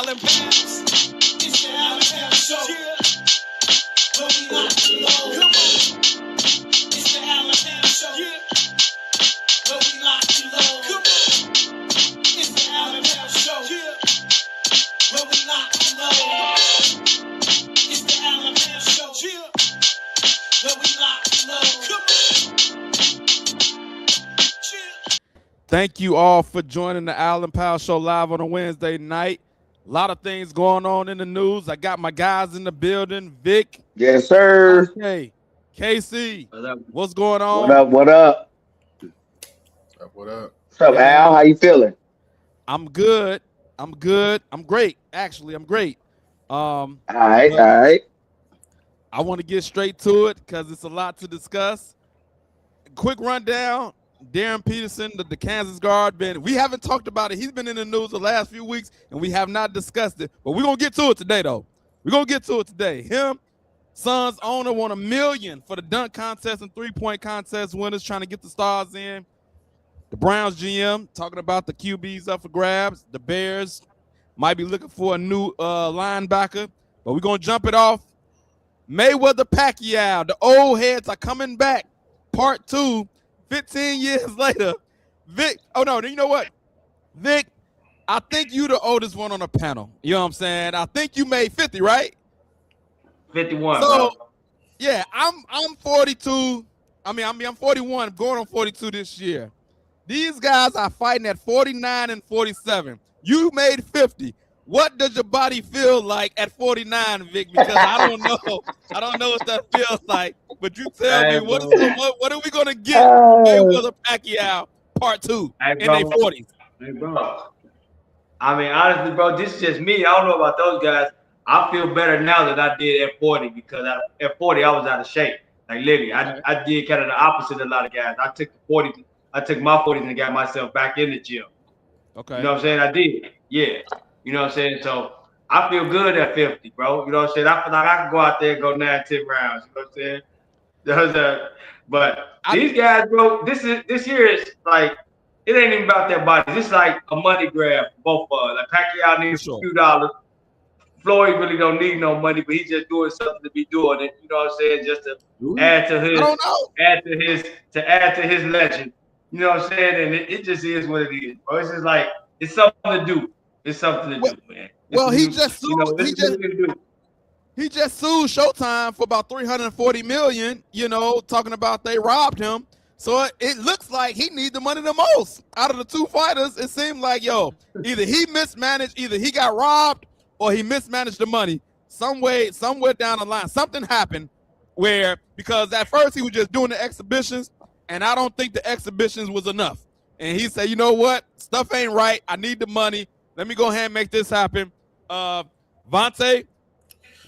Allen Pounds. It's the Allen Pounds Show. Where we lock and load. Come on. It's the Allen Pounds Show. Where we lock and load. Come on. It's the Allen Pounds Show. Where we lock and load. It's the Allen Pounds Show. Where we lock and load. Come on. Thank you all for joining the Allen Powell Show live on a Wednesday night. A lot of things going on in the news. I got my guys in the building. Vic. Yes, sir. Okay. KC. What's going on? What up? What up? What up? What's up, Al? How you feeling? I'm good. I'm great. Actually, I'm great. All right. I want to get straight to it because it's a lot to discuss. Quick rundown. Darryn Peterson, the Kansas guard, we haven't talked about it. He's been in the news the last few weeks, and we have not discussed it. But we're going to get to it today, though. We're going to get to it today. Him, Suns owner, won $1 million for the dunk contest and three-point contest winners, trying to get the stars in. The Browns GM talking about the QBs up for grabs. The Bears might be looking for a new linebacker. But we're going to jump it off. Mayweather Pacquiao, the old heads are coming back. Part 2. 15 years later, Vic, oh no, you know what? Vic, I think you the oldest one on the panel. You know what I'm saying? I think you made 50, right? 51. So, bro. yeah, I'm 42. I'm 41, going on 42 this year. These guys are fighting at 49 and 47. You made 50. What does your body feel like at 49, Vic? Because I don't know. I don't know what that feels like. But you tell me, what are we going to get Mayweather Pacquiao Part 2 in their 40s? Hey, bro. I mean, honestly, bro, this is just me. I don't know about those guys. I feel better now than I did at 40 because at 40, I was out of shape. Like, literally, I did kind of the opposite of a lot of guys. I took my 40s and got myself back in the gym. Okay. You know what I'm saying? I did. Yeah. You know what I'm saying? So I feel good at 50, bro. You know what I'm saying? I feel like I can go out there and go 9, 10 rounds. You know what I'm saying? But these guys, bro, this year is like, it ain't even about their body. This is like a money grab for both of us. Like Pacquiao needs a few dollars. Floyd really don't need no money, but he's just doing something to be doing it. You know what I'm saying? Just to add to his legend. You know what I'm saying? And it just is what it is, bro. It's just like, it's something to do. It's something to do, man. Well, he just sued Showtime for about $340 million, talking about they robbed him. So it looks like he needs the money the most. Out of the two fighters, it seemed like, either he mismanaged, either he got robbed or he mismanaged the money. Somewhere down the line, something happened because at first he was just doing the exhibitions, and I don't think the exhibitions was enough. And he said, you know what? Stuff ain't right. I need the money. Let me go ahead and make this happen. Vontae,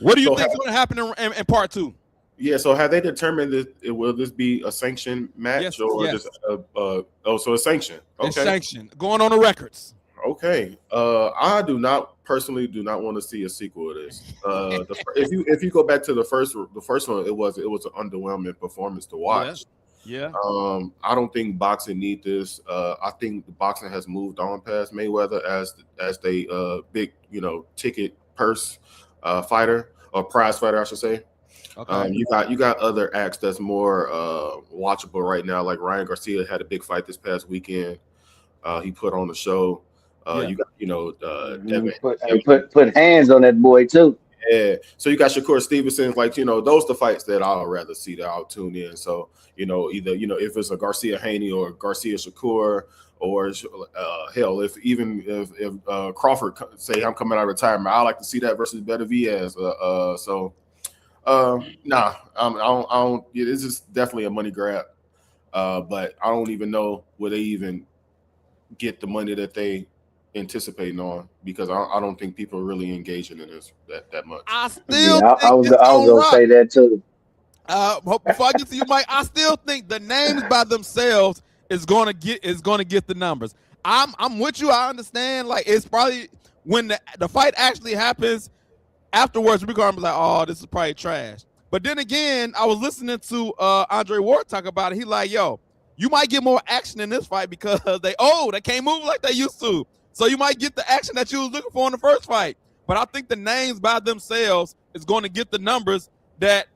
what do you think is going to happen in part 2? Yeah, so have they determined that will this be a sanctioned match just so a sanction? Okay. It's sanctioned. Going on the records. Okay. I personally do not want to see a sequel of this. If you go back to the first one, it was an underwhelming performance to watch. Yeah. I don't think boxing need this. I think the boxing has moved on past Mayweather as they big, ticket purse fighter or prize fighter, I should say. Okay. You got other acts that's more watchable right now. Like Ryan Garcia had a big fight this past weekend. He put on the show. You got Devin, put hands on that boy too. Yeah, so you got Shakur Stevenson, those the fights that I'll rather see that I'll tune in. So either if it's a Garcia Haney or Garcia Shakur, or hell, if Crawford say I'm coming out of retirement, I like to see that versus Benavidez. I don't. This is definitely a money grab, but I don't even know where they even get the money that they anticipating on, because I don't think people are really engaging in this that much. I was gonna say that too. Before I get to you, Mike, I still think the names by themselves is gonna get the numbers. I'm with you. I understand. Like, it's probably when the fight actually happens afterwards, we're gonna be like, oh, this is probably trash. But then again, I was listening to Andre Ward talk about it. He like, yo, you might get more action in this fight because they can't move like they used to. So you might get the action that you was looking for in the first fight. but I think the names by themselves is going to get the numbers that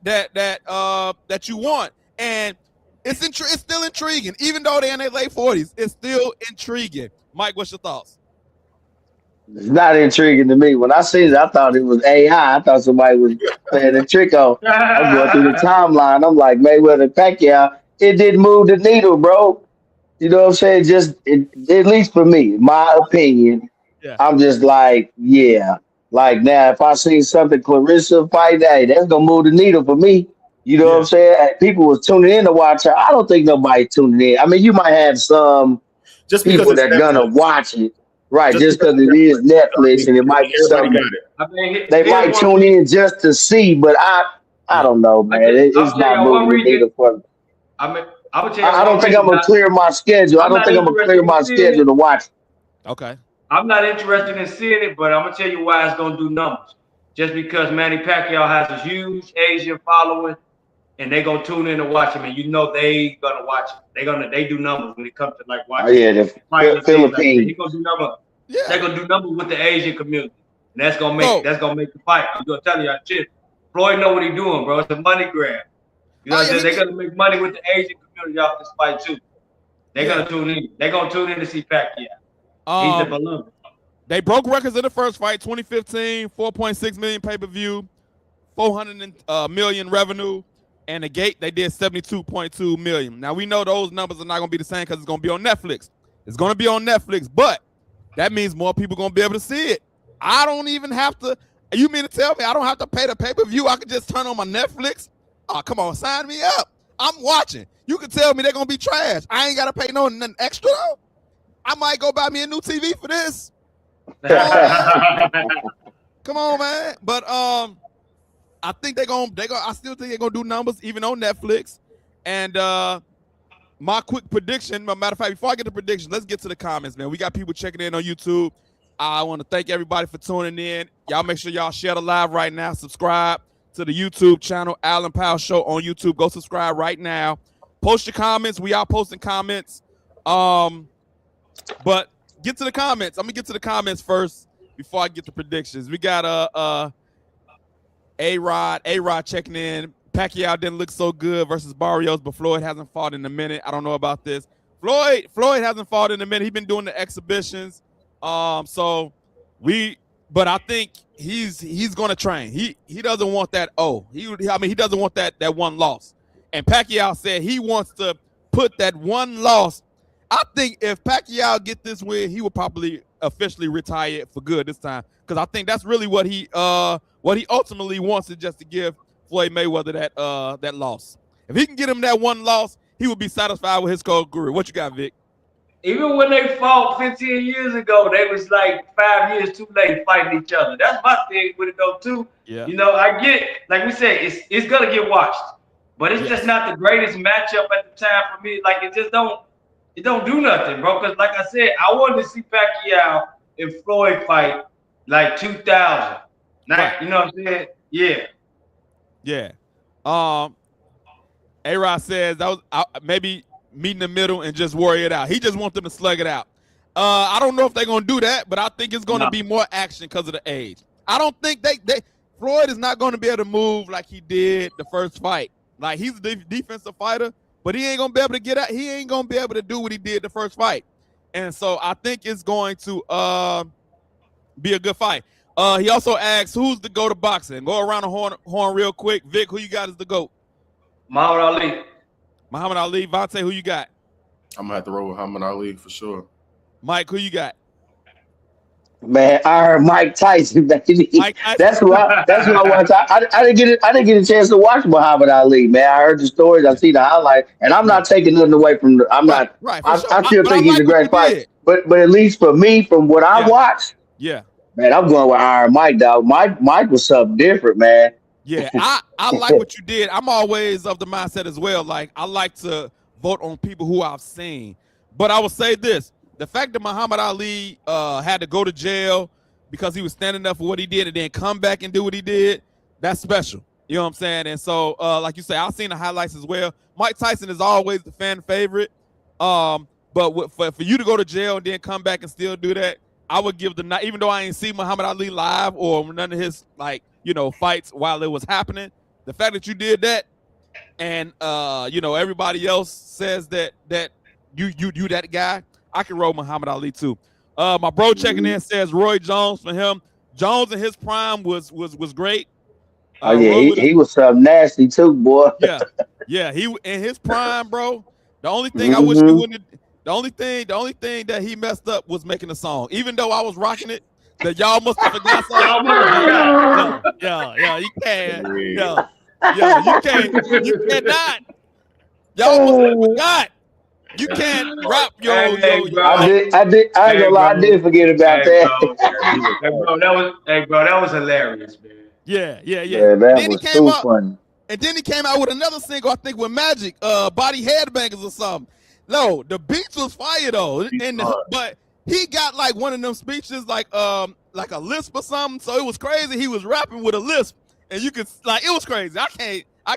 you want, and it's still intriguing, even though they're in their late 40s. It's still intriguing. Mike, what's your thoughts? It's not intriguing to me. When I seen it, I thought it was AI. I thought somebody was playing a trick on. I'm going through the timeline. I'm like, Mayweather Pacquiao. It didn't move the needle, bro. You know what I'm saying? At least for me, my opinion, Yeah. I'm just like, yeah. Like now, if I see something Clarissa fight, hey, that's gonna move the needle for me. You know what I'm saying? Hey, people was tuning in to watch her. I don't think nobody tuning in. I mean, you might have some Just because people it's that gonna Netflix. watch it, right? Just because it is Netflix and it might be Everybody something got it. they might tune in just to see. But I don't know, man. It's not moving the needle for me. I'm gonna tell you I don't one think I'm reason. gonna clear my schedule. I I'm don't not think I'm gonna clear interested in my seeing schedule it. to watch it. Okay. I'm not interested in seeing it, but I'm gonna tell you why it's gonna do numbers. Just because Manny Pacquiao has a huge Asian following, and they're gonna tune in to watch him, and you know they gonna watch it. They do numbers when it comes to like Oh watching yeah, fighting the and things like that. He Philippines. gonna do numbers. Yeah. They're gonna do numbers with the Asian community, and that's gonna So- make the fight. I'm gonna tell you that shit. Floyd know what he's doing, bro. It's a money grab. You know what I'm saying? They're gonna make money with the Asian community off this fight too. They're gonna tune in. They're gonna tune in to see Pacquiao. He's the beloved. They broke records in the first fight, 2015, 4.6 million pay-per-view, 400 million revenue, and the gate they did 72.2 million. Now we know those numbers are not going to be the same because it's going to be on Netflix. It's going to be on Netflix, but that means more people going to be able to see it. I don't even have to. You mean to tell me I don't have to pay the pay-per-view? I can just turn on my Netflix? Oh, come on, sign me up. I'm watching. You can tell me they're going to be trash. I ain't got to pay nothing extra. I might go buy me a new TV for this. Come on, man. But I think I still think they're gonna do numbers even on Netflix. And my quick prediction, matter of fact, before I get to predictions, let's get to the comments, man. We got people checking in on YouTube. I want to thank everybody for tuning in. Y'all make sure y'all share the live right now. Subscribe to the YouTube channel, Allen Powell Show on YouTube. Go subscribe right now. Post your comments. We are posting comments. But get to the comments. I'm gonna get to the comments first before I get to predictions. We got A-Rod checking in. Pacquiao didn't look so good versus Barrios, but Floyd hasn't fought in a minute. I don't know about this. Floyd hasn't fought in a minute. He's been doing the exhibitions. But I think he's gonna train. He doesn't want that he doesn't want that one loss. And Pacquiao said he wants to put that one loss. I think if Pacquiao get this win, he will probably officially retire for good this time, because I think that's really what he ultimately wants, is just to give Floyd Mayweather that loss. If he can get him that one loss, he will be satisfied with his career. What you got, Vic? Even when they fought 15 years ago, they was like 5 years too late fighting each other. That's my thing with it though too. Yeah. You know, I get it. Like we said, it's gonna get watched, but it's just not the greatest matchup at the time for me. Like it don't do nothing, bro. Because like I said, I wanted to see Pacquiao and Floyd fight like 2000. Right. You know what I'm saying? Yeah. Yeah. A-Rod says that was maybe meet in the middle and just worry it out. He just wants them to slug it out. I don't know if they're gonna do that, but I think it's gonna be more action because of the age. I don't think Floyd is not gonna be able to move like he did the first fight. Like, he's a defensive fighter, but he ain't gonna be able to get out. He ain't gonna be able to do what he did the first fight. And so I think it's going to be a good fight. He also asks, who's the GOAT of boxing? Go around the horn real quick. Vic, who you got as the GOAT? Muhammad Ali. Muhammad Ali. Vontae, who you got? I'm gonna have to roll with Muhammad Ali for sure. Mike, who you got? Man, I heard Mike Tyson. Mike Tyson. That's who I watched. I didn't get a chance to watch Muhammad Ali, man. I heard the stories, I see the highlight, and I'm not taking nothing away from Right, I sure. still think he's a great fighter. But at least for me, from what I watched, yeah, man, I'm going with Iron Mike, dog. Mike was something different, man. Yeah, I like what you did. I'm always of the mindset as well. Like, I like to vote on people who I've seen. But I will say this. The fact that Muhammad Ali had to go to jail because he was standing up for what he did and then come back and do what he did, that's special. You know what I'm saying? And so, like you say, I've seen the highlights as well. Mike Tyson is always the fan favorite. But for you to go to jail and then come back and still do that, I would give the night, even though I ain't seen Muhammad Ali live or none of his fights while it was happening. The fact that you did that, and everybody else says that you that guy, I can roll Muhammad Ali too. My bro checking in says Roy Jones for him. Jones in his prime was great. Oh yeah, he was something nasty too, boy. Yeah, he in his prime, bro. The only thing I wish he Mhm. wouldn't. The only thing that he messed up was making a song. Even though I was rocking it, that y'all must have forgot something. Y'all must have forgot. Yeah, you can't. You cannot. Y'all must have forgot. You can't rap Hey, bro. I ain't gonna lie, I did forget about that. That was hilarious, man. Yeah. Yeah, that was too funny. And then he came out with another single, I think, with Magic, Body Headbangers or something. No, the beats was fire though, but he got like one of them speeches, like a lisp or something. So it was crazy. He was rapping with a lisp, and you could it was crazy. I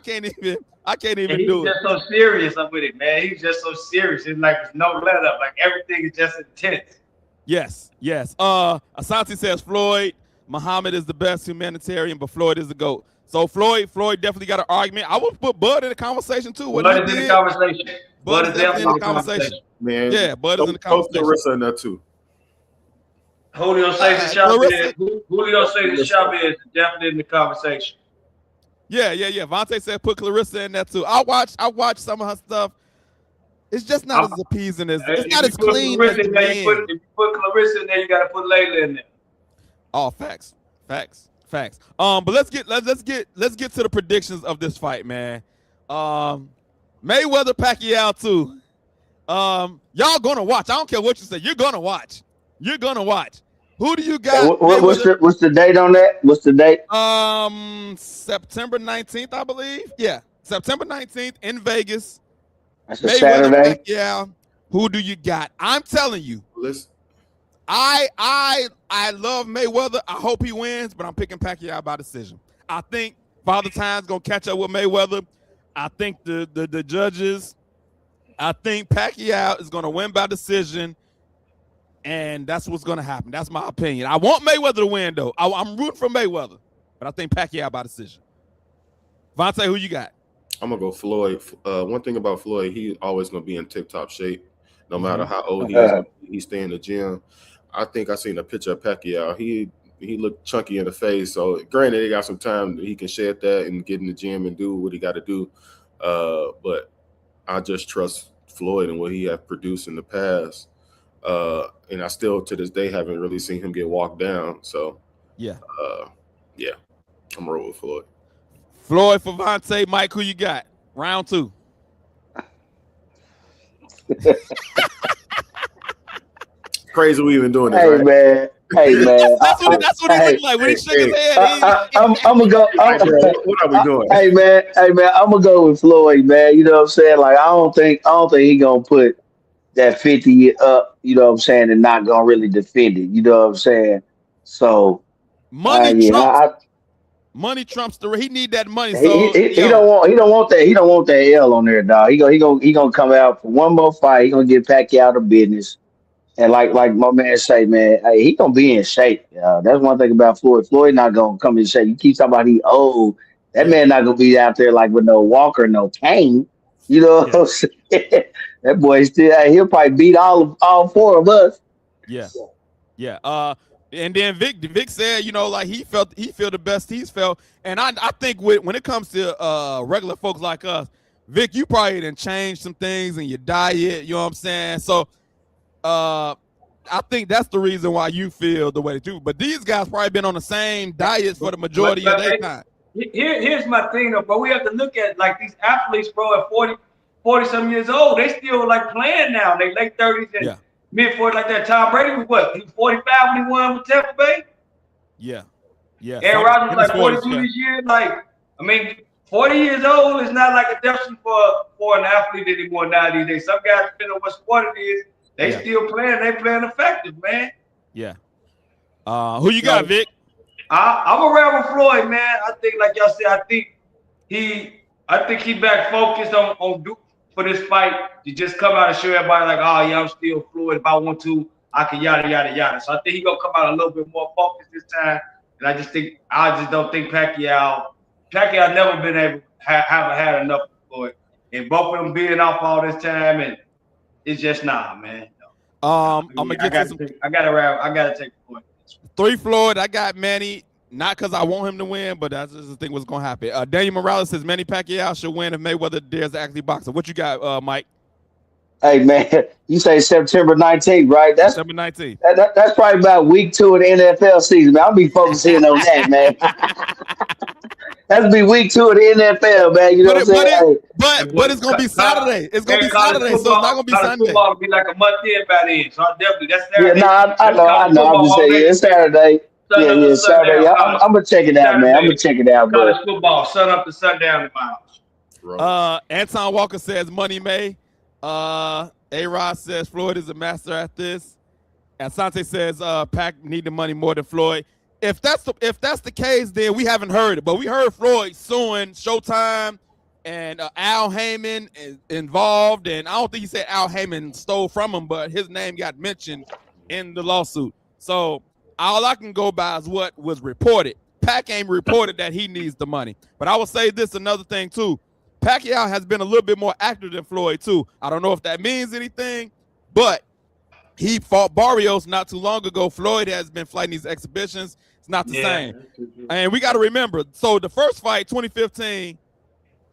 can't even do it. He's just so serious up with it, man. He's just so serious. It's like there's no let up. Like everything is just intense. Yes. Asante says Floyd Muhammad is the best humanitarian, but Floyd is the GOAT. So Floyd definitely got an argument. I would put Bud in the conversation too. Bud is in the conversation. Bud is definitely in the conversation. Man, yeah, Bud is in the conversation. Clarissa in there too. Julio says the Chavez is definitely in the conversation. Yeah. Vontae said put Clarissa in there too. I watched some of her stuff. It's just not as appeasing as it's not as clean as the man. If you put Clarissa in there, you got to put Layla in there. Oh, facts. But let's get to the predictions of this fight, man. Mayweather Pacquiao too. Y'all gonna watch. I don't care what you say. You're gonna watch. Who do you got? What's the date on that? What's the date? September 19th, I believe. Yeah, September 19th in Vegas. That's a Saturday. Pacquiao. Who do you got? I'm telling you. Listen. I love Mayweather. I hope he wins, but I'm picking Pacquiao by decision. I think Father Time's gonna catch up with Mayweather. I think the judges. I think Pacquiao is gonna win by decision, and that's what's gonna happen. That's my opinion. I want Mayweather to win, though. I'm rooting for Mayweather, but I think Pacquiao by decision. Vontae, who you got? I'm gonna go Floyd. One thing about Floyd, he's always gonna be in tip-top shape, no matter how old he is. He stay in the gym. I think I seen a picture of Pacquiao. He looked chunky in the face. So granted, he got some time he can shed that and get in the gym and do what he got to do. But I just trust Floyd and what he has produced in the past. And I still to this day haven't really seen him get walked down. So I'm rolling with Floyd. Floyd for Vontae. Mike, who you got? Round 2. Crazy we even doing this, Hey, right? man. Hey, man. That's what he looked like when he shook his head. I'm gonna go. What are we doing? Hey, man. I'm gonna go with Floyd, man. You know what I'm saying? Like, I don't think he gonna put that 50 up. You know what I'm saying? And not gonna really defend it. You know what I'm saying? So money trumps the. He need that money. So he don't want that L on there, dog. He gonna come out for one more fight. He gonna get Pacquiao out of business. And like my man say, man, hey, he gonna be in shape. That's one thing about Floyd. Floyd not gonna come in shape. You keep talking about he old. That man not gonna be out there like with no walker, no cane. You know what I'm saying? That boy still. He'll probably beat all 4 of us. Yeah. And then Vic said, like he feel the best he's felt. And I think when it comes to regular folks like us, Vic, you probably done changed some things in your diet. You know what I'm saying? So. I think that's the reason why you feel the way that you. But these guys probably been on the same diets for the majority of their time. Here's my thing, though, bro. We have to look at like these athletes, bro, at 40 some years old. They still like playing now. They late 30s and mid 40s like that. Tom Brady was what? He was 45 when he won with Tampa Bay. Yeah. Aaron Rodgers was like 42 this year. Like, 40 years old is not like a deficit for an athlete anymore nowadays. Some guys, depending on what sport it is. They still playing. They playing effective, man. Yeah. Who you got, Vic? I'm around with Floyd, man. I think, like y'all said, I think he back focused on Duke for this fight to just come out and show everybody like, oh yeah, I'm still Floyd. If I want to, I can yada yada yada. So I think he's gonna come out a little bit more focused this time. And I just don't think Pacquiao never been able haven't had enough for it. And both of them being off all this time, and it's just man. I'm gonna get to some. I gotta take Floyd. 3 Floyd. I got Manny. Not because I want him to win, but that's just the thing what's gonna happen. Daniel Morales says Manny Pacquiao should win if Mayweather dares actually boxer. What you got, Mike? Hey man, you say September 19th, right? That's September 19th. That's probably about week 2 of the NFL season, man. I'll be focusing on that, man. That'll be week 2 of the NFL, man. You know what I'm saying? But it's gonna be Saturday. It's gonna be Saturday, so it's not gonna be Sunday. Football will be like a month in by then, so definitely that's Saturday. Yeah, I know. I'm just saying, it's Saturday. Yeah, Saturday. I'm gonna check it out, man. I'm gonna check it out, bro. College football, sun up to sundown in my house. Anton Walker says Money May. A-Rod says Floyd is a master at this. Asante says Pac need the money more than Floyd. If that's the case, then we haven't heard it. But we heard Floyd suing Showtime and Al Heyman is involved. And I don't think he said Al Heyman stole from him, but his name got mentioned in the lawsuit. So all I can go by is what was reported. Pac ain't reported that he needs the money. But I will say this, another thing too. Pacquiao has been a little bit more active than Floyd too. I don't know if that means anything, but he fought Barrios not too long ago. Floyd has been fighting these exhibitions. It's not the same. And we got to remember, so the first fight, 2015,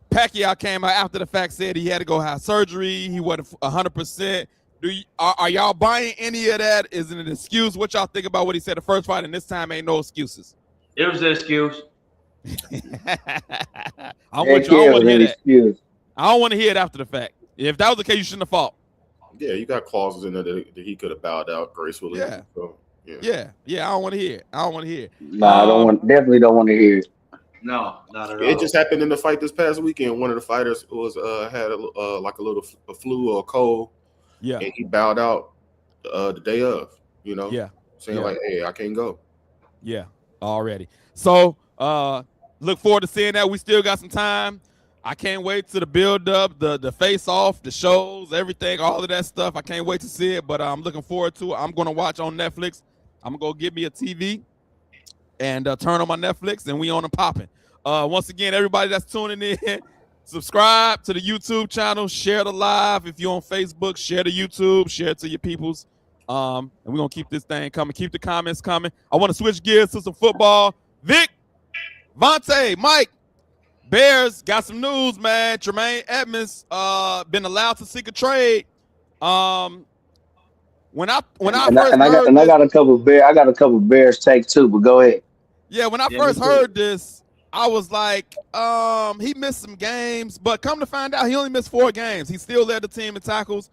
Pacquiao came out after the fact, said he had to go have surgery. He wasn't 100%. Are y'all buying any of that? Is it an excuse? What y'all think about what he said the first fight? And this time ain't no excuses. It was an excuse. I don't want to hear that. I don't want to hear it after the fact. If that was the case, you shouldn't have fought. Yeah, you got clauses in there that he could have bowed out gracefully. Yeah. So, yeah. I don't want to hear it. No, definitely don't want to hear it. No, not at all. It just happened in the fight this past weekend. One of the fighters was had a flu or a cold. Yeah, and he bowed out the day of. You know. Yeah. Saying like, "Hey, I can't go." Yeah, already. So look forward to seeing that. We still got some time. I can't wait to the build up, the face off, the shows, everything, all of that stuff. I can't wait to see it, but I'm looking forward to it. I'm going to watch on Netflix. I'm going to go get me a TV and turn on my Netflix, and we on and popping. Once again, everybody that's tuning in, subscribe to the YouTube channel, share the live. If you're on Facebook, share the YouTube, share it to your peoples. And we're going to keep this thing coming. Keep the comments coming. I want to switch gears to some football. Vic, Vontae, Mike, Bears got some news, man. Tremaine Edmonds been allowed to seek a trade. I got a couple Bears take too, but go ahead. Yeah, when I first heard this, I was like, he missed some games, but come to find out, he only missed 4 games. He still led the team in tackles.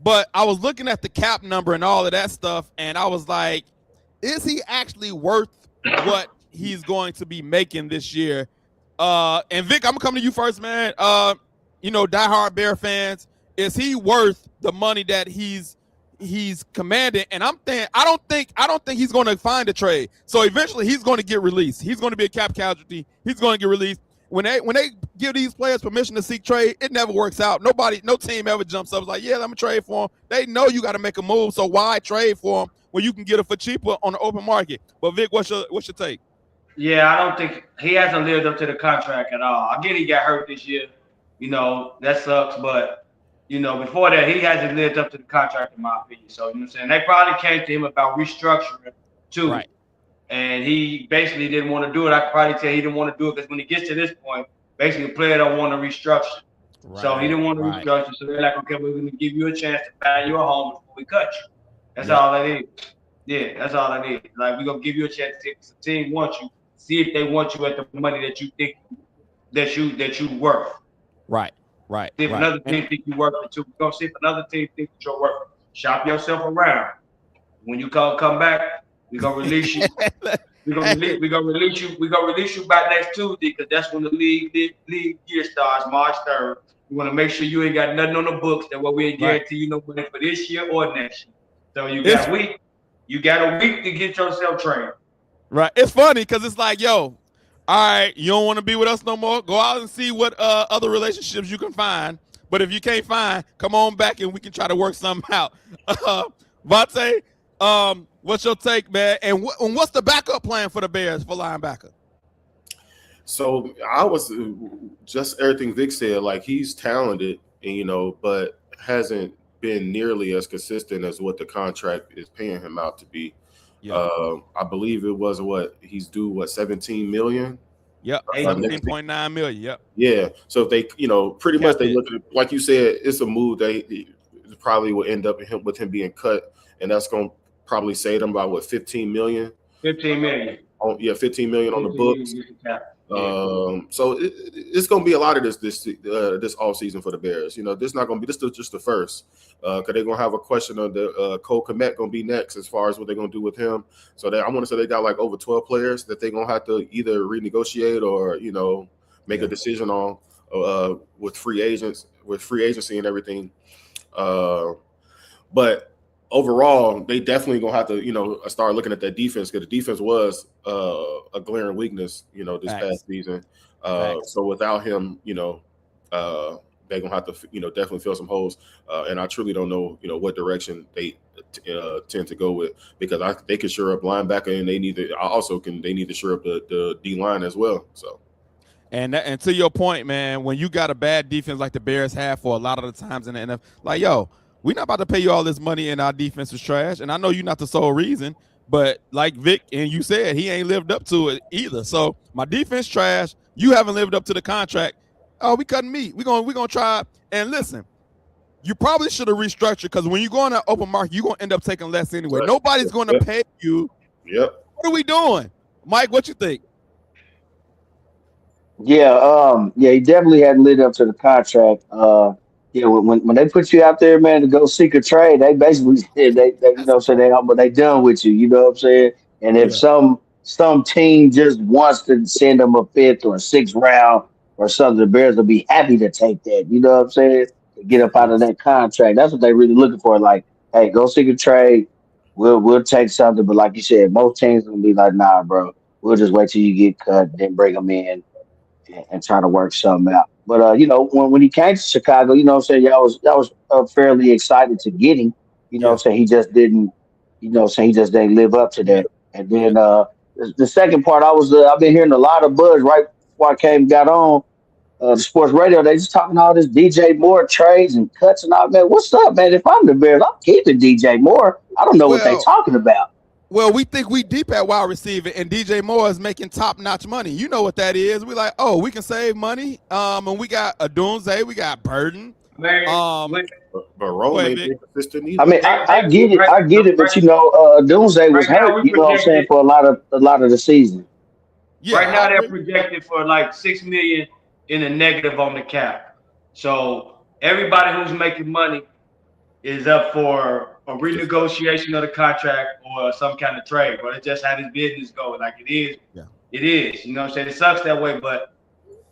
But I was looking at the cap number and all of that stuff, and I was like, is he actually worth what he's going to be making this year? And Vic, I'm gonna come to you first, man. Diehard Bear fans, is he worth the money that he's commanding? And I don't think he's going to find a trade. So eventually he's going to get released. He's going to be a cap casualty. He's going to get released. When they give these players permission to seek trade, it never works out. No team ever jumps up and is like, yeah, I'm gonna trade for him. They know you got to make a move, so why trade for him when you can get it for cheaper on the open market? But Vic, what's your take? Yeah, I don't think he hasn't lived up to the contract at all. I get he got hurt this year. That sucks, but before that, he hasn't lived up to the contract in my opinion. So, what I'm saying? They probably came to him about restructuring too. Right. And he basically didn't want to do it. I could probably tell he didn't want to do it because when he gets to this point, basically the player don't want to restructure. Right. So he didn't want to restructure. So they're like, okay, we're going to give you a chance to find you a home before we cut you. That's all I need. Yeah, that's all I need. Like, we're going to give you a chance to the team wants you. See if they want you at the money that you think that you worth. Right. See if another team think you worth it too. We're going to see if another team think that you're worth it. Shop yourself around. When you come back, we're gonna release you. We're gonna release you by next Tuesday because that's when the league year starts, March 3rd. We want to make sure you ain't got nothing on the books that we ain't guarantee you no money for this year or next year. So you got a week to get yourself trained. Right. It's funny because it's like, yo, all right, you don't want to be with us no more. Go out and see what other relationships you can find. But if you can't find, come on back and we can try to work something out. Vontae, what's your take, man? And what's the backup plan for the Bears for linebacker? So I was just everything Vic said. Like, he's talented, and, but hasn't been nearly as consistent as what the contract is paying him out to be. Yeah. I believe it was he's due $17 million. Yep, 17.9 million. Yep. Yeah. So if they, pretty much they look at it, like you said, it's a move they probably will end up with him being cut, and that's going to probably save them about 15 million. 15 million. 15 million on the books. So it's going to be a lot of this all season for the Bears. This is not going to be just the first, because they're going to have a question of the Cole Kmet going to be next as far as what they're going to do with him. So I want to say they got like over 12 players that they're going to have to either renegotiate or make a decision on with free agency and everything. But overall, they definitely gonna have to, start looking at that defense, because the defense was a glaring weakness, this past season. So without him, they're gonna have to, definitely fill some holes. And I truly don't know, what direction they tend to go with, because they can shore up linebacker, and they need to shore up the D line as well. So. And to your point, man, when you got a bad defense like the Bears have for a lot of the times in the NFL, like, yo, we're not about to pay you all this money and our defense is trash. And I know you're not the sole reason, but like Vic and you said, he ain't lived up to it either. So my defense trash. You haven't lived up to the contract. Oh, we cutting meat. We're gonna try. And listen, you probably should have restructured, because when you go on an open market, you're gonna end up taking less anyway. Nobody's gonna pay you. Yep. What are we doing, Mike? What you think? Yeah, he definitely hadn't lived up to the contract. When they put you out there, man, to go seek a trade, they basically said they done with you. You know what I'm saying? And if some team just wants to send them a 5th or a 6th round or something, the Bears will be happy to take that. You know what I'm saying? To get up out of that contract. That's what they really looking for. Like, hey, go seek a trade. We'll take something. But like you said, most teams will be like, nah, bro. We'll just wait till you get cut, then bring them in and try to work something out. But when he came to Chicago, I'm saying, y'all was fairly excited to get him. I'm saying, he just didn't, he just didn't live up to that. And then the second part, I've been hearing a lot of buzz right before I got on the sports radio. They just talking all this DJ Moore trades and cuts and all that. What's up, man? If I'm the Bears, I'm keeping DJ Moore. I don't know what they talking about. Well, we think we deep at wide receiver, and DJ Moore is making top-notch money. You know what that is. We like, we can save money. And we got Adunze, we got Burden. But Rowe ain't been consistent either. I mean, I get it, but Adunze was hurt. You know what I'm saying, for a lot of the season. Yeah, right now they're projected for like $6 million in the negative on the cap. So everybody who's making money is up for a renegotiation of the contract or some kind of trade, but it's just how this business goes. Like it is. Yeah. It is. You know what I'm saying? It sucks that way, but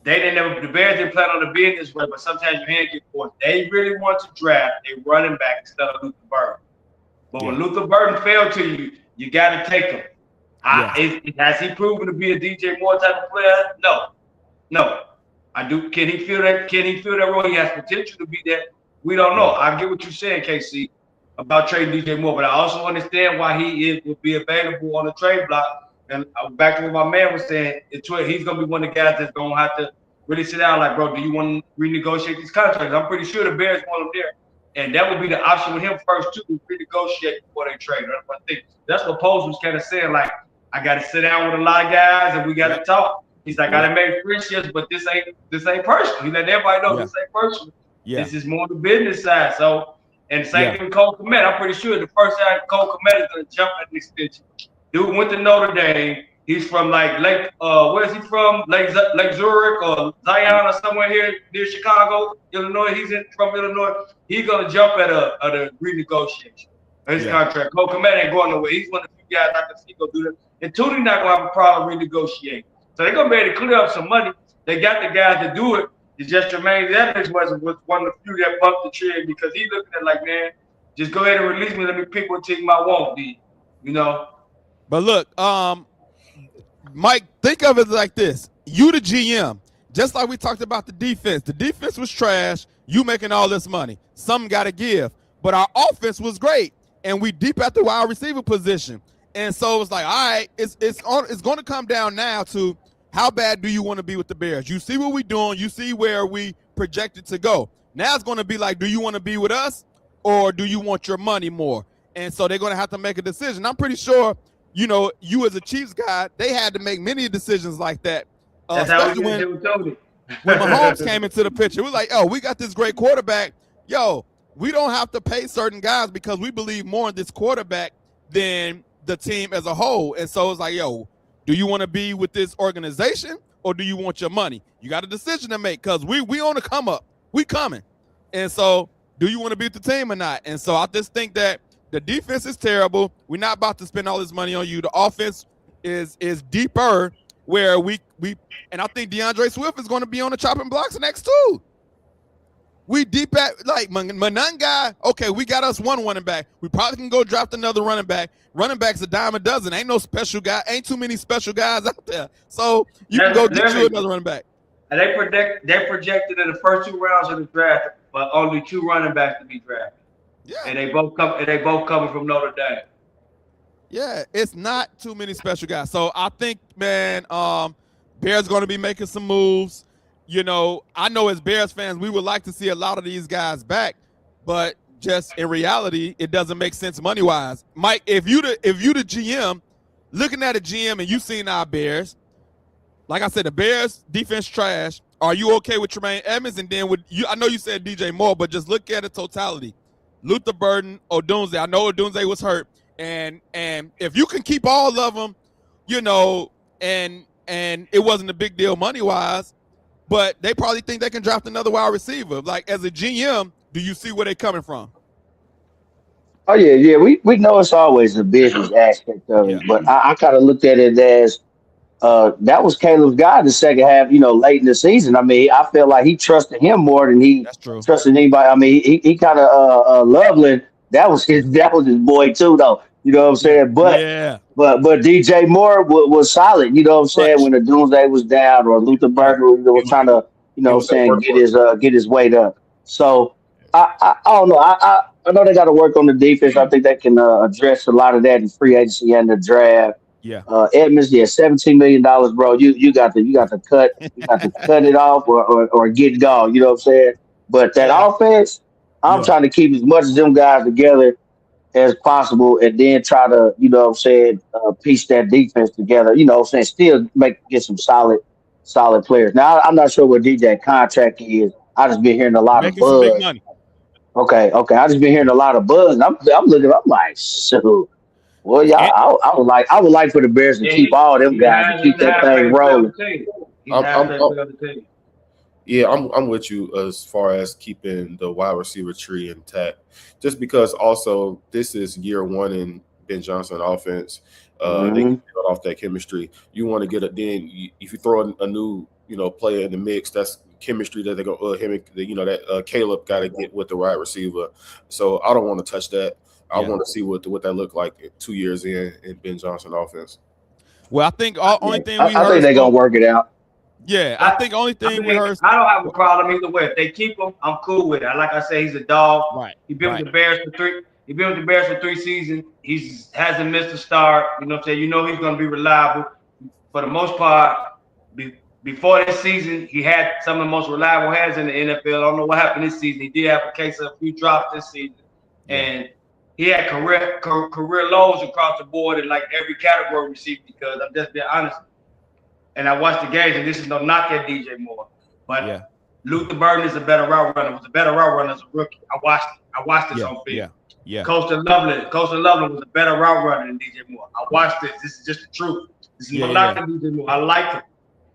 the Bears didn't plan on the business way, but sometimes your hand gets forced. They really want to draft a running back instead of Luther Burden. But when Luther Burden failed to you, you got to take him. Has he proven to be a DJ Moore type of player? No. I do. Can he feel that? Can he feel that role? He has potential to be that. We don't know. I get what you're saying, KC, about trading DJ Moore, but I also understand why he would be available on the trade block. And back to what my man was saying, he's going to be one of the guys that's going to have to really sit down like, bro, do you want to renegotiate these contracts? I'm pretty sure the Bears want him there. And that would be the option with him first, too, to renegotiate before they trade. I think that's what Pose was kind of saying, like, I got to sit down with a lot of guys and we got to talk. He's like, I done made friendships, but this ain't personal. He let everybody know this ain't personal. Yeah. This is more the business side. So, and the same thing with Cole Kmet. I'm pretty sure the first time Cole Kmet is going to jump at an extension. Dude went to Notre Dame. He's from like Lake, where's he from? Lake Zurich or Zion or somewhere here near Chicago, Illinois. He's from Illinois. He's going to jump at a renegotiation of his contract. Cole Kmet ain't going nowhere. He's one of the few guys I can see go do that. And Tootie not going to have a problem renegotiating. So they're going to be able to clear up some money. They got the guys to do it. It's just Jermaine Evans was one of the few that bumped the trend because he looking at like, man, just go ahead and release me. Let me pick what team I want, D. But look, Mike, think of it like this. You the GM, just like we talked about the defense. The defense was trash. You making all this money. Something got to give. But our offense was great. and we deep at the wide receiver position. And so it's like, all right, it's going to come down now to how bad do you want to be with the Bears? You see what we're doing. You see where we projected to go. Now it's going to be like, do you want to be with us or do you want your money more? And so they're going to have to make a decision. I'm pretty sure, you know, you as a Chiefs guy, they had to make many decisions like that. That's how we did with Tony. When Mahomes came into the picture, we're like, oh, we got this great quarterback. Yo, we don't have to pay certain guys because we believe more in this quarterback than the team as a whole. And so it's like, yo, do you want to be with this organization or do you want your money? You got a decision to make because we on the come up. We coming. And so do you want to be with the team or not? And so I just think that the defense is terrible. We're not about to spend all this money on you. The offense is deeper where we and I think DeAndre Swift is going to be on the chopping blocks next too. We deep at, like, Manun guy, okay, we got us one running back. We probably can go draft another running back. Running back's a dime a dozen. Ain't no special guy. Ain't too many special guys out there. So you can go get you another running back. And they projected in the first 2 rounds of the draft, but only 2 running backs to be drafted. Yeah. And they both coming from Notre Dame. Yeah, it's not too many special guys. So I think, man, Bears going to be making some moves. You know, I know as Bears fans, we would like to see a lot of these guys back, but just in reality, it doesn't make sense money-wise. Mike, if you the GM, looking at a GM and you seen our Bears, like I said, the Bears defense trash. Are you okay with Tremaine Edmonds? And then I know you said DJ Moore, but just look at the totality. Luther Burden, Odunze. I know Odunze was hurt, and if you can keep all of them, you know, and it wasn't a big deal money-wise. But they probably think they can draft another wide receiver. Like, as a GM, do you see where they're coming from? Oh yeah. We know it's always a business aspect of it, but I kind of looked at it as that was Caleb's guy in the second half. You know, late in the season. I mean, I felt like he trusted him more than he trusted anybody. I mean, he kind of Loveland. That was his boy too, though. You know what I'm saying? But DJ Moore was solid. You know what I'm saying? When the Doomsday was down, or Luther Burden was trying to, you know what I'm saying, get his weight up. So I don't know. I know they got to work on the defense. I think they can address a lot of that in free agency and the draft. Yeah. Edmonds, $17 million, bro. You got to cut it off or get gone. You know what I'm saying? But that offense, I'm trying to keep as much of them guys together as possible, and then try to, you know what I'm saying, piece that defense together, you know what I'm saying, still get some solid players. Now, I'm not sure what DJ contract is. I just been hearing a lot of buzz. Big money. Okay. I just been hearing a lot of buzz. I'm like, so, well, y'all, I would like for the Bears to keep all them guys and keep that thing rolling. I'm with you as far as keeping the wide receiver tree intact. Just because also this is year 1 in Ben Johnson offense. They can build off that chemistry. You want to get it. Then if you throw a new, you know, player in the mix, that's chemistry that they're gonna Caleb got to get with the wide receiver. So I don't want to touch that. I want to see what that look like 2 years in Ben Johnson offense. Well, I think only thing I think they're gonna work it out. Yeah, I think only thing we heard. I don't have a problem either way. If they keep him, I'm cool with it. Like I say, he's a dog. Right. He been with the Bears for 3. He been with the Bears for 3 seasons. He hasn't missed a start. You know what I'm saying? You know he's gonna be reliable. For the most part, before this season, he had some of the most reliable hands in the NFL. I don't know what happened this season. He did have a case of a few drops this season, and he had career lows across the board in like every category received. Because I'm just being honest. And I watched the games, and this is no knock at DJ Moore, but Luther Burden is a better route runner. Was a better route runner as a rookie. I watched this on film. Yeah. Coastal Loveland was a better route runner than DJ Moore. I watched this. This is just the truth. This is no knock at DJ Moore. I like him.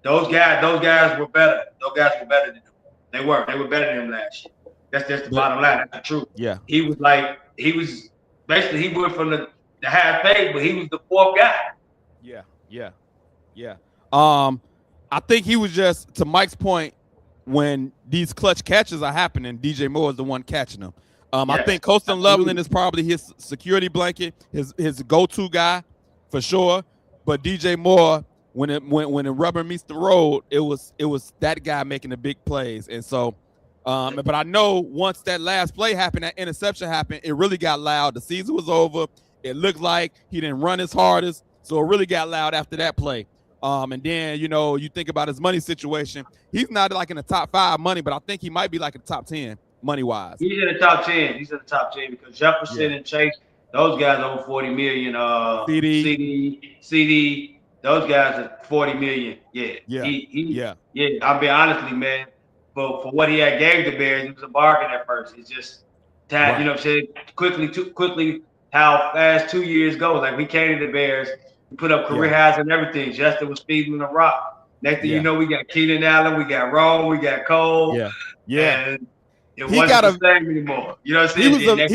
Those guys were better. Those guys were better than him. They were better than him last year. That's just the bottom line. That's the truth. Yeah. He was basically he went from the half page, but he was the 4th guy. Yeah. I think he was just, to Mike's point, when these clutch catches are happening, DJ Moore is the one catching them. I think Coastal Loveland is probably his security blanket, his go-to guy for sure. But DJ Moore, when the rubber meets the road, it was that guy making the big plays. And so But I know once that last play happened, that interception happened, it really got loud. The season was over. It looked like he didn't run his hardest, so it really got loud after that play. And then, you think about his money situation. He's not like in the top 5 money, but I think he might be like in the top 10 money-wise. He's in the top 10. He's in the top 10 because Jefferson and Chase, those guys over 40 million. CD, those guys are 40 million. Yeah. I'll be honestly, man. For what he had gave the Bears, it was a bargain at first. It's just time, you know what I'm saying? Quickly, how fast 2 years go. Like we came to the Bears, we put up career highs and everything. Justin was feeding the rock. Next thing you know, we got Keenan Allen, we got Rome, we got Cole. And it wasn't the same anymore. You know what I'm saying?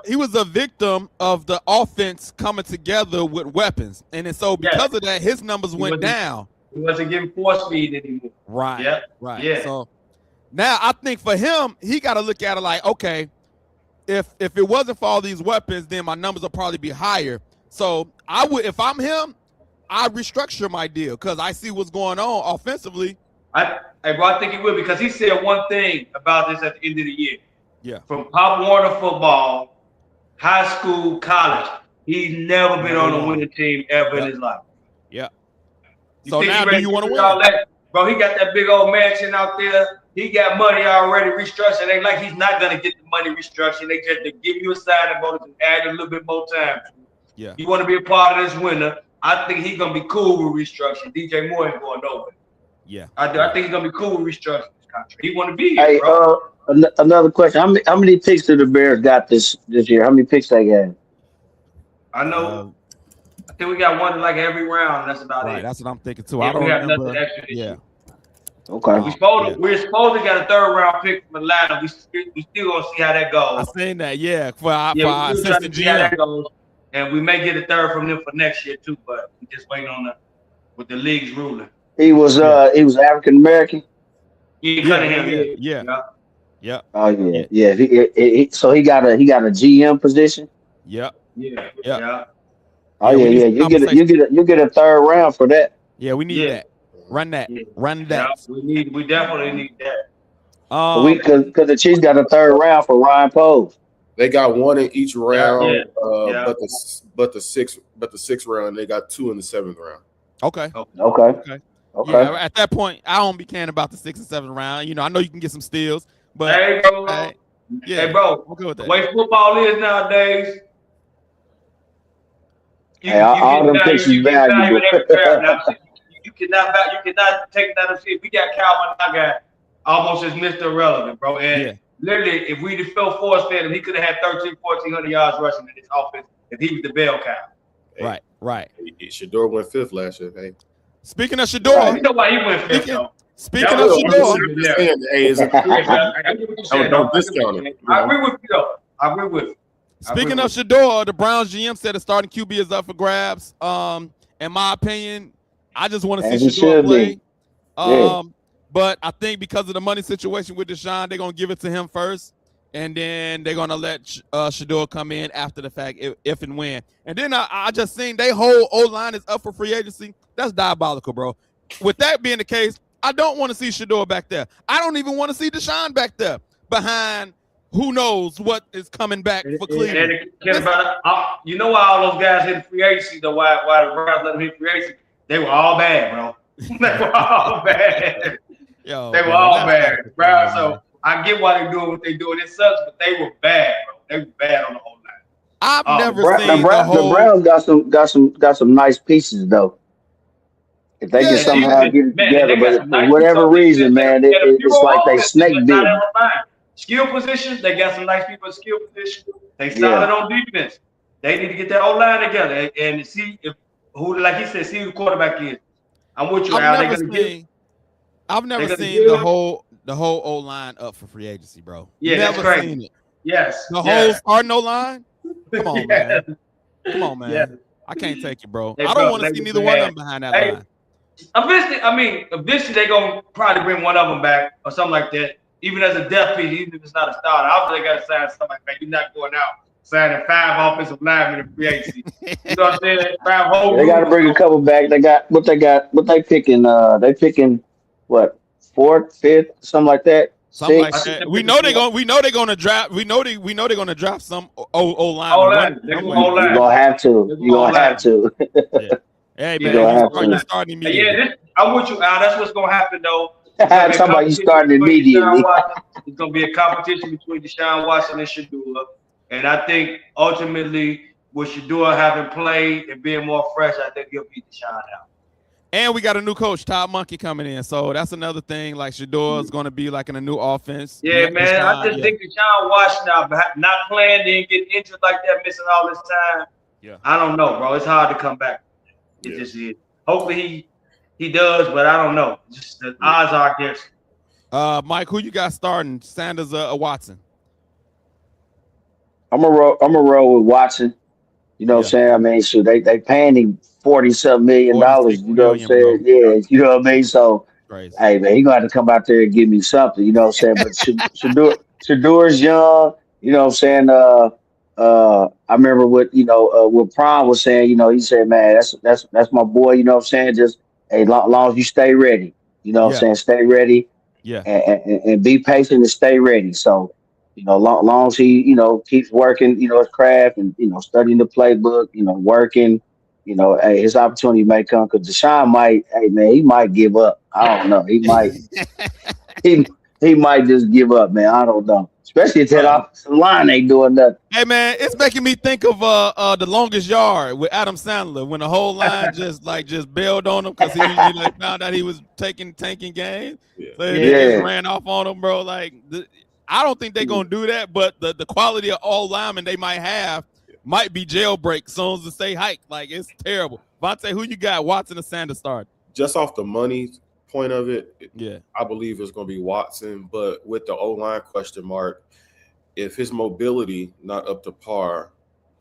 He was a victim of the offense coming together with weapons. And then so because of that, his numbers went down. He wasn't getting force feed anymore. Right. So now I think for him, he got to look at it like, okay, if it wasn't for all these weapons, then my numbers will probably be higher. So I would, if I'm him, I'd restructure my deal because I see what's going on offensively. I think he will because he said one thing about this at the end of the year. Yeah. From Pop Warner football, high school, college, he's never been on a winning team ever in his life. Yeah. So now do you want to win? Bro, he got that big old mansion out there. He got money already restructured. Ain't like he's not gonna get the money restructured. They just to give you a signing bonus and add a little bit more time. Yeah. You want to be a part of this winner. I think he's gonna be cool with restructuring. DJ Moore ain't going nowhere. Yeah. I think he's gonna be cool with restructuring this contract. He want to be here, Hey, bro. another question. How many picks did the Bears got this year? How many picks they got? I know. I think we got one like every round. That's about it. That's what I'm thinking too. Yeah, I don't remember. Yeah. Okay. We're supposed to get a 3rd round pick from Atlanta. We still gonna see how that goes. I seen that. Yeah. For our assistant GM. And we may get a 3rd from them for next year too, but we just waiting on with the league's ruling. He was African American. Yeah. Oh yeah. So he got a GM position. Yeah. Oh yeah. You get a 3rd round for that. Yeah, we need that. Run that. Run that. Yeah, we definitely need that. Because the Chiefs got a 3rd round for Ryan Poles. They got one in each round, but the sixth round they got 2 in the 7th round. Okay. Yeah, at that point, I don't be caring about the 6th and 7th round. I know you can get some steals, but hey, bro, okay with that. The way football is nowadays, all them picks is valuable. You cannot take that shit. We got Calvin, I got almost as Mr. Irrelevant, bro. And literally, if we just fell force fed him, he could have had 1,100 yards rushing in this offense if he was the bell cow. Right. Shedeur went 5th last year. Hey. Speaking of Shedeur, you know why he went 5th, though. Speaking of Shedeur, don't discount it. I agree with you, though. Speaking of Shedeur, the Browns GM said the starting QB is up for grabs. In my opinion, I just want to see Shedeur play. But I think because of the money situation with Deshaun, they're gonna give it to him first, and then they're gonna let Shedeur come in after the fact if and when. And then I just seen they whole O-line is up for free agency. That's diabolical, bro. With that being the case, I don't want to see Shedeur back there. I don't even want to see Deshaun back there behind who knows what is coming back for Cleveland. You know why all those guys hit free agency, though? Why the Browns let them hit free agency? They were all bad, bro. They were all bad. They were all bad, bro. So I get why they're doing what they're doing. It sucks, but they were bad, bro. They were bad on the whole line. I've never seen the Browns got some nice pieces though. If they can somehow get it together, but for whatever reason, man, it's like they snake bit. Skill positions, they got some nice people in skill positions. They solid on defense. They need to get their whole line together and see who, like he said, see who the quarterback is. I'm with you, Al. I've never seen the whole O line up for free agency, bro. Yeah, never that's crazy. Seen it. Yes. The whole starting O line. Come on, man. Come on, man. Yeah. I can't take it, bro. I don't want to see neither one of them behind that line. Eventually they're gonna probably bring one of them back or something like that. Even as a depth piece, even if it's not a starter, obviously they got to sign something like that. You're not going out signing 5 offensive linemen in free agency. You know what I'm saying? 5 whole. They got to bring a couple back. They got what they picking. They picking what 4th, 5th, something like that. Something like Six. that. We know they're gonna draft. We know they're gonna draft some O line. They're lineman. gonna You're gonna have to. You're gonna have to. Yeah. Hey You're man, gonna have you're to. starting Yeah, immediately. I'm with you, Al. That's what's gonna happen though. Talking about you starting immediately. It's gonna be a competition between Deshaun Watson and Shedeur. And I think ultimately with Shedeur having played and being more fresh, I think he'll beat Deshaun out. And we got a new coach, Todd Monkey, coming in. So that's another thing. Like Shedeur is going to be like in a new offense. Yeah, man. I just think Deshaun Watson not playing, then getting injured like that, missing all this time. Yeah. I don't know, bro. It's hard to come back. It just is. Hopefully he does, but I don't know. Just the odds are against him. Mike, who you got starting? Sanders or Watson? I'm a roll with Watson. You know what I'm saying? I mean, shoot, they paying him $40-something million. You know what I'm saying? Bro. Yeah, you know what I mean? So, crazy. Hey, man, he gonna have to come out there and give me something. You know what I'm saying? But Shedeur's young. You know what I'm saying? I remember what Prime was saying. You know, he said, "Man, that's my boy." You know what I'm saying? Just long as you stay ready. You know what I'm saying? Stay ready. Yeah. And be patient and stay ready. So, long as he, keeps working, his craft and, studying the playbook, working, hey, his opportunity may come because Deshaun he might give up. I don't know. He might, he might just give up, man. I don't know. Especially if that offensive line ain't doing nothing. Hey, man, it's making me think of The Longest Yard with Adam Sandler when the whole line just bailed on him because he found out he was tanking games. Yeah. So they just ran off on him, bro. I don't think they're going to do that, but the quality of all linemen they might have might be jailbreak soon as the stay hike. It's terrible. Vontae, who you got? Watson or Sanders start? Just off the money point of it, yeah, I believe it's going to be Watson. But with the O-line question mark, if his mobility not up to par,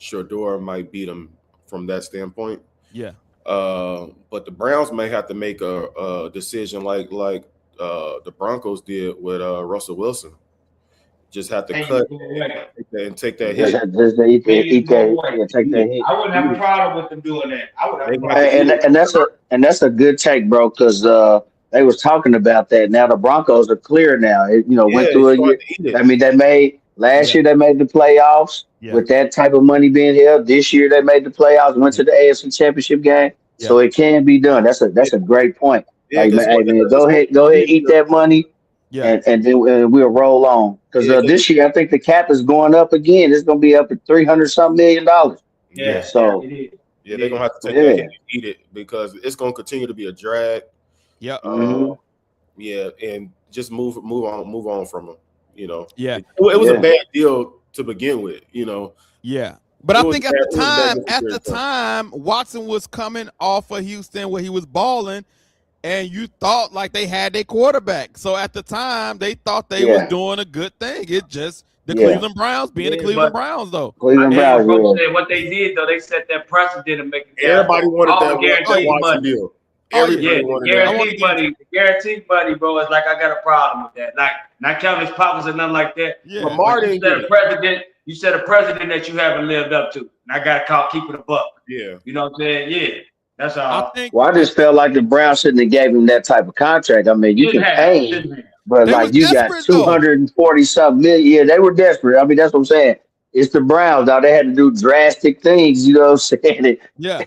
Shedeur might beat him from that standpoint. Yeah. But the Browns may have to make a decision like the Broncos did with Russell Wilson. Just have to cut and take that hit. Take that hit. I wouldn't have a problem with them doing that. I would have a problem. And that's a good take, bro, because they was talking about that. Now the Broncos are clear now. Went through a year. I mean, they made last year they made the playoffs with that type of money being held. This year they made the playoffs, went to the AFC Championship game. Yeah. So it can be done. That's a great point. Yeah, man, go ahead, eat that money. Yeah. And then we'll roll on. Because this year, I think the cap is going up again. It's going to be up at $300-something million. Yeah. So, they're going to have to take that hit and eat it because it's going to continue to be a drag. Yeah. And just move on from them, Yeah. It was a bad deal to begin with, Yeah. But I think at the time, Watson was coming off of Houston where he was balling. And you thought they had their quarterback. So at the time, they thought they was doing a good thing. It just Cleveland Browns being the Cleveland Browns, though. Cleveland Browns. What they did, though, they set that precedent and make everybody wanted that Watson deal. Guaranteed money, bro. It's I got a problem with that. Not counting his pockets or nothing like that. Yeah. But you set a precedent that you haven't lived up to. And I got to call keeping a buck. Yeah. You know what I'm saying? Yeah. That's all. I just felt like the Browns shouldn't have gave him that type of contract. I mean, you can pay him, but you got $240-something million. Yeah, they were desperate. I mean, that's what I'm saying. It's the Browns. Now they had to do drastic things. You know what I'm saying? Yeah.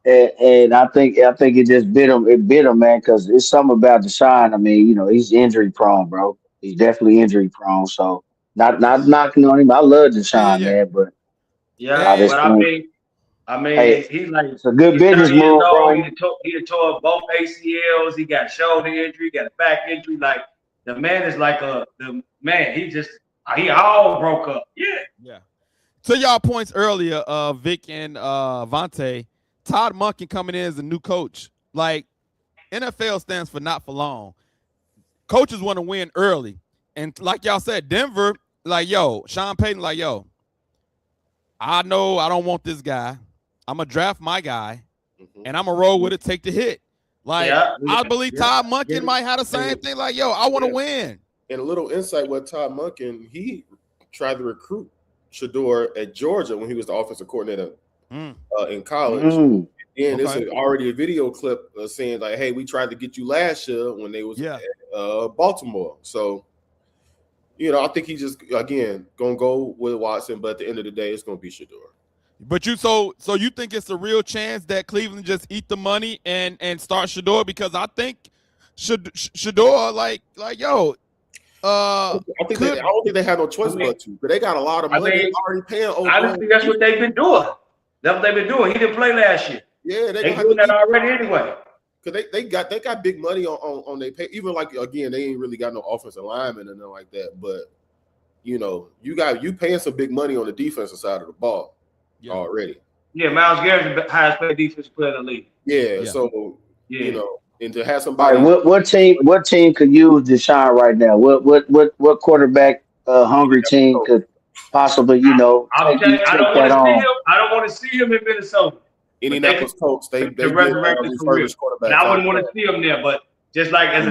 And I think it just bit him. It bit him, man, because it's something about Deshaun. I mean, he's injury prone, bro. He's definitely injury prone. So not knocking on him. I love Deshaun, man, but he's it's a good business move, bro. He tore up both ACLs. He got shoulder injury, got a back injury. The man is he all broke up. Yeah. To y'all points earlier, Vic and Vontae, Todd Monken coming in as a new coach. NFL stands for not for long. Coaches want to win early. And like y'all said, Denver, Sean Payton, I know I don't want this guy. I'm going to draft my guy, and I'm going to roll with it, take the hit. I believe Todd Monken might have the same thing. I want to win. And a little insight with Todd Monken, he tried to recruit Shedeur at Georgia when he was the offensive coordinator in college. And there's already a video clip saying, hey, we tried to get you last year when they was at Baltimore. So I think he just again gonna go with Watson, but at the end of the day, it's gonna be Shedeur. But so you think it's a real chance that Cleveland just eat the money and start Shedeur? Because I think Shedeur like yo. I don't think they have no choice but to. But they got a lot of money. They're already paying. I think that's what they've been doing. That's what they've been doing. He didn't play last year. Yeah, they doing that already anyway. Because they got big money on their pay. Even like again, they ain't really got no offensive linemen and nothing like that. But you paying some big money on the defensive side of the ball already. Yeah, Myles Garrett's the highest paid defensive player in the league. Yeah. So and to have somebody. All right, what team could use Deshaun right now? What quarterback hungry team could possibly I don't want to see him in Minnesota. Indianapolis Colts, they resurrect his career. And I wouldn't want to see him there, but just like as a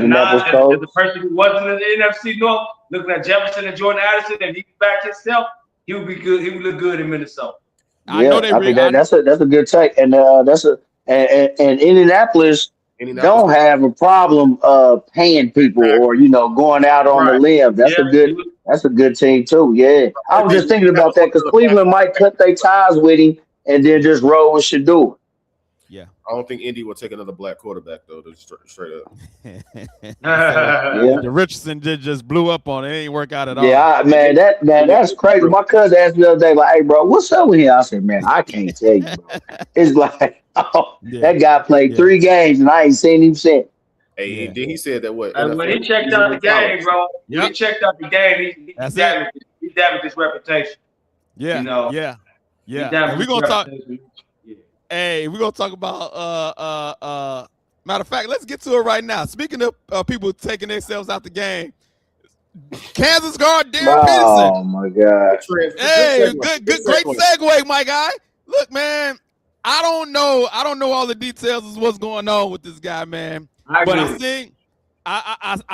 person who wasn't in the NFC North, looking at Jefferson and Jordan Addison, and he backed himself, he would be good. He would look good in Minnesota. Yeah, that's a good take, and and Indianapolis don't have a problem paying people or going out on the limb. That's a good team too. Yeah, I was just thinking about that because Cleveland might cut their ties with him and then just roll with Shedeur. Yeah, I don't think Indy will take another black quarterback though. Straight up. The Richardson just blew up on it. It ain't work out at all. Yeah, that's crazy. My cousin asked me the other day, like, "Hey, bro, what's up with him?" I said, "Man, I can't tell you, bro. It's like, that guy played 3 games and I ain't seen him since." Hey, then he said that what? When he checked out the game, bro. When he checked out the game, he damaged his reputation. Yeah. And we're gonna talk. Hey, we're gonna talk about matter of fact, let's get to it right now. Speaking of people taking themselves out the game, Kansas guard Darryn Peterson. Oh my God! Hey, great segue, my guy. Look, man, I don't know all the details of what's going on with this guy, man. I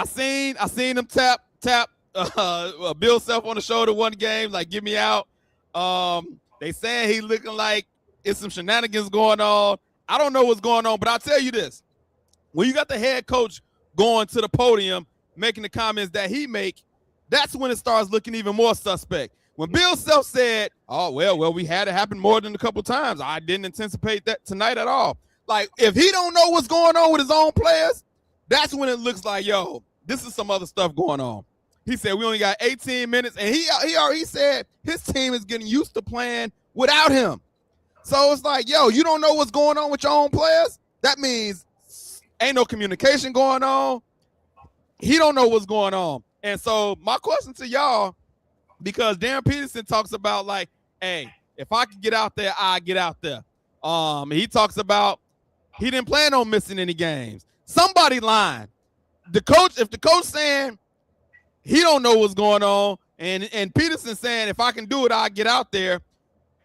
seen him tap Bill Self on the shoulder one game, like get me out. They saying he looking like it's some shenanigans going on. I don't know what's going on, but I'll tell you this. When you got the head coach going to the podium, making the comments that he make, that's when it starts looking even more suspect. When Bill Self said, "Oh, well, we had it happen more than a couple times. I didn't anticipate that tonight at all." Like, if he don't know what's going on with his own players, that's when it looks like, yo, this is some other stuff going on. He said we only got 18 minutes, and he already said his team is getting used to playing without him. So it's like, yo, you don't know what's going on with your own players? That means ain't no communication going on. He don't know what's going on. And so my question to y'all, because Darryn Peterson talks about like, hey, if I could get out there, I get out there. He talks about he didn't plan on missing any games. Somebody lying. If the coach saying he don't know what's going on, and Peterson saying if I can do it, I'll get out there.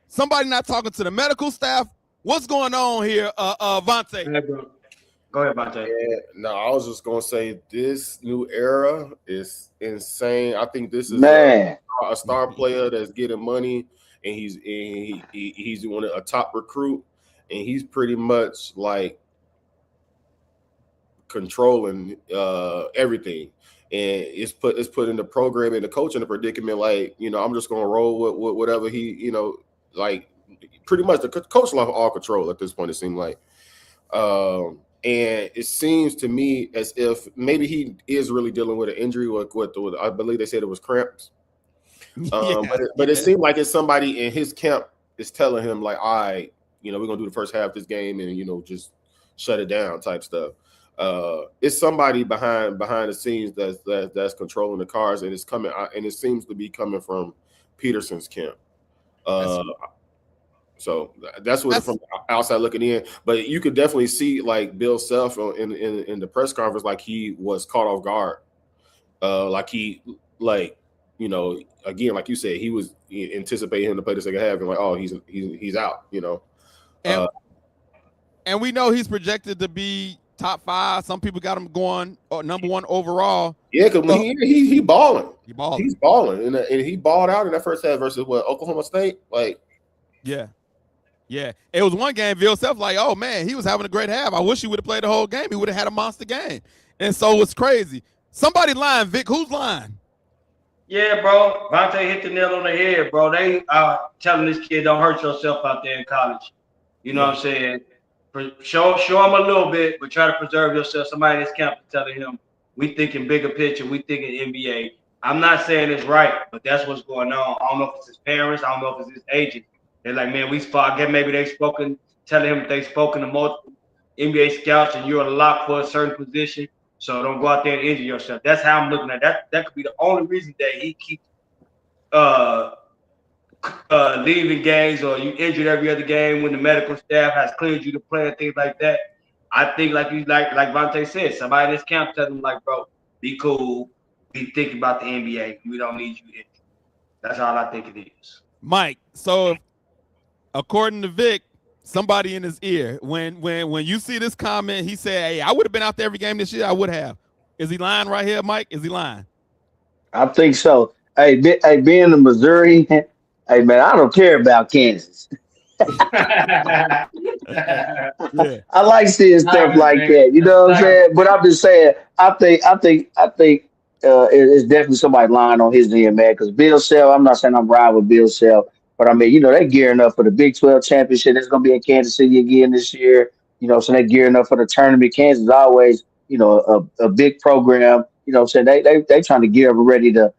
Somebody not talking to the medical staff. What's going on here, Vontae? Go ahead, Vontae. Yeah, no, I was just gonna say this new era is insane. I think this is a star player that's getting money, and he's doing a top recruit, and he's pretty much like controlling everything. And it's put in the program and the coach in a predicament. Like, I'm just gonna roll with whatever he, like pretty much the coach lost all control at this point. It seemed like, and it seems to me as if maybe he is really dealing with an injury with I believe they said it was cramps. But it seemed like it's somebody in his camp is telling him like, all right, we're gonna do the first half of this game and just shut it down type stuff. It's somebody behind the scenes that's controlling the cards, and it's coming out, and it seems to be coming from Peterson's camp. So that's what from outside looking in. But you could definitely see like Bill Self in the press conference, like he was caught off guard. Again, like you said, he was anticipating him to play the second half, and like, oh, he's out. And we know he's projected to be top 5. Some people got him going number 1 overall. Yeah, because he balling. He's balling, and he balled out in that first half versus Oklahoma State. Like, yeah. It was one game. Bill Self like, oh man, he was having a great half. I wish he would have played the whole game. He would have had a monster game. And so it's crazy. Somebody lying, Vic. Who's lying? Yeah, bro. Vontae hit the nail on the head, bro. They are telling this kid, don't hurt yourself out there in college. You know what I'm saying? Show him a little bit, but try to preserve yourself. Somebody in this camp is telling him, we thinking bigger picture, we thinking NBA. I'm not saying it's right, but that's what's going on. I don't know if it's his parents, I don't know if it's his agent. They're like, man, I guess maybe they've spoken, telling him they've spoken to multiple NBA scouts and you're a lock for a certain position. So don't go out there and injure yourself. That's how I'm looking at that. That could be the only reason that he keeps leaving games or you injured every other game when the medical staff has cleared you to play and things like that. I think like Vontae said, somebody in this camp telling him like, bro, be cool. Be thinking about the NBA. We don't need you injured. That's all I think it is. Mike, so according to Vic, somebody in his ear, when you see this comment, he said, hey, I would have been out there every game this year. I would have. Is he lying right here, Mike? Is he lying? I think so. Hey, being in Missouri, hey man, I don't care about Kansas. Yeah. I like seeing stuff like that. You know what I'm saying? But I'm just saying, I think it's definitely somebody lying on his end, man. Because Bill Self, I'm not saying I'm riding with Bill Self, but I mean, you know, they're gearing up for the Big 12 championship. That's going to be in Kansas City again this year. You know, so they're gearing up for the tournament. Kansas is always, you know, a big program. You know, so they trying to gear up and ready to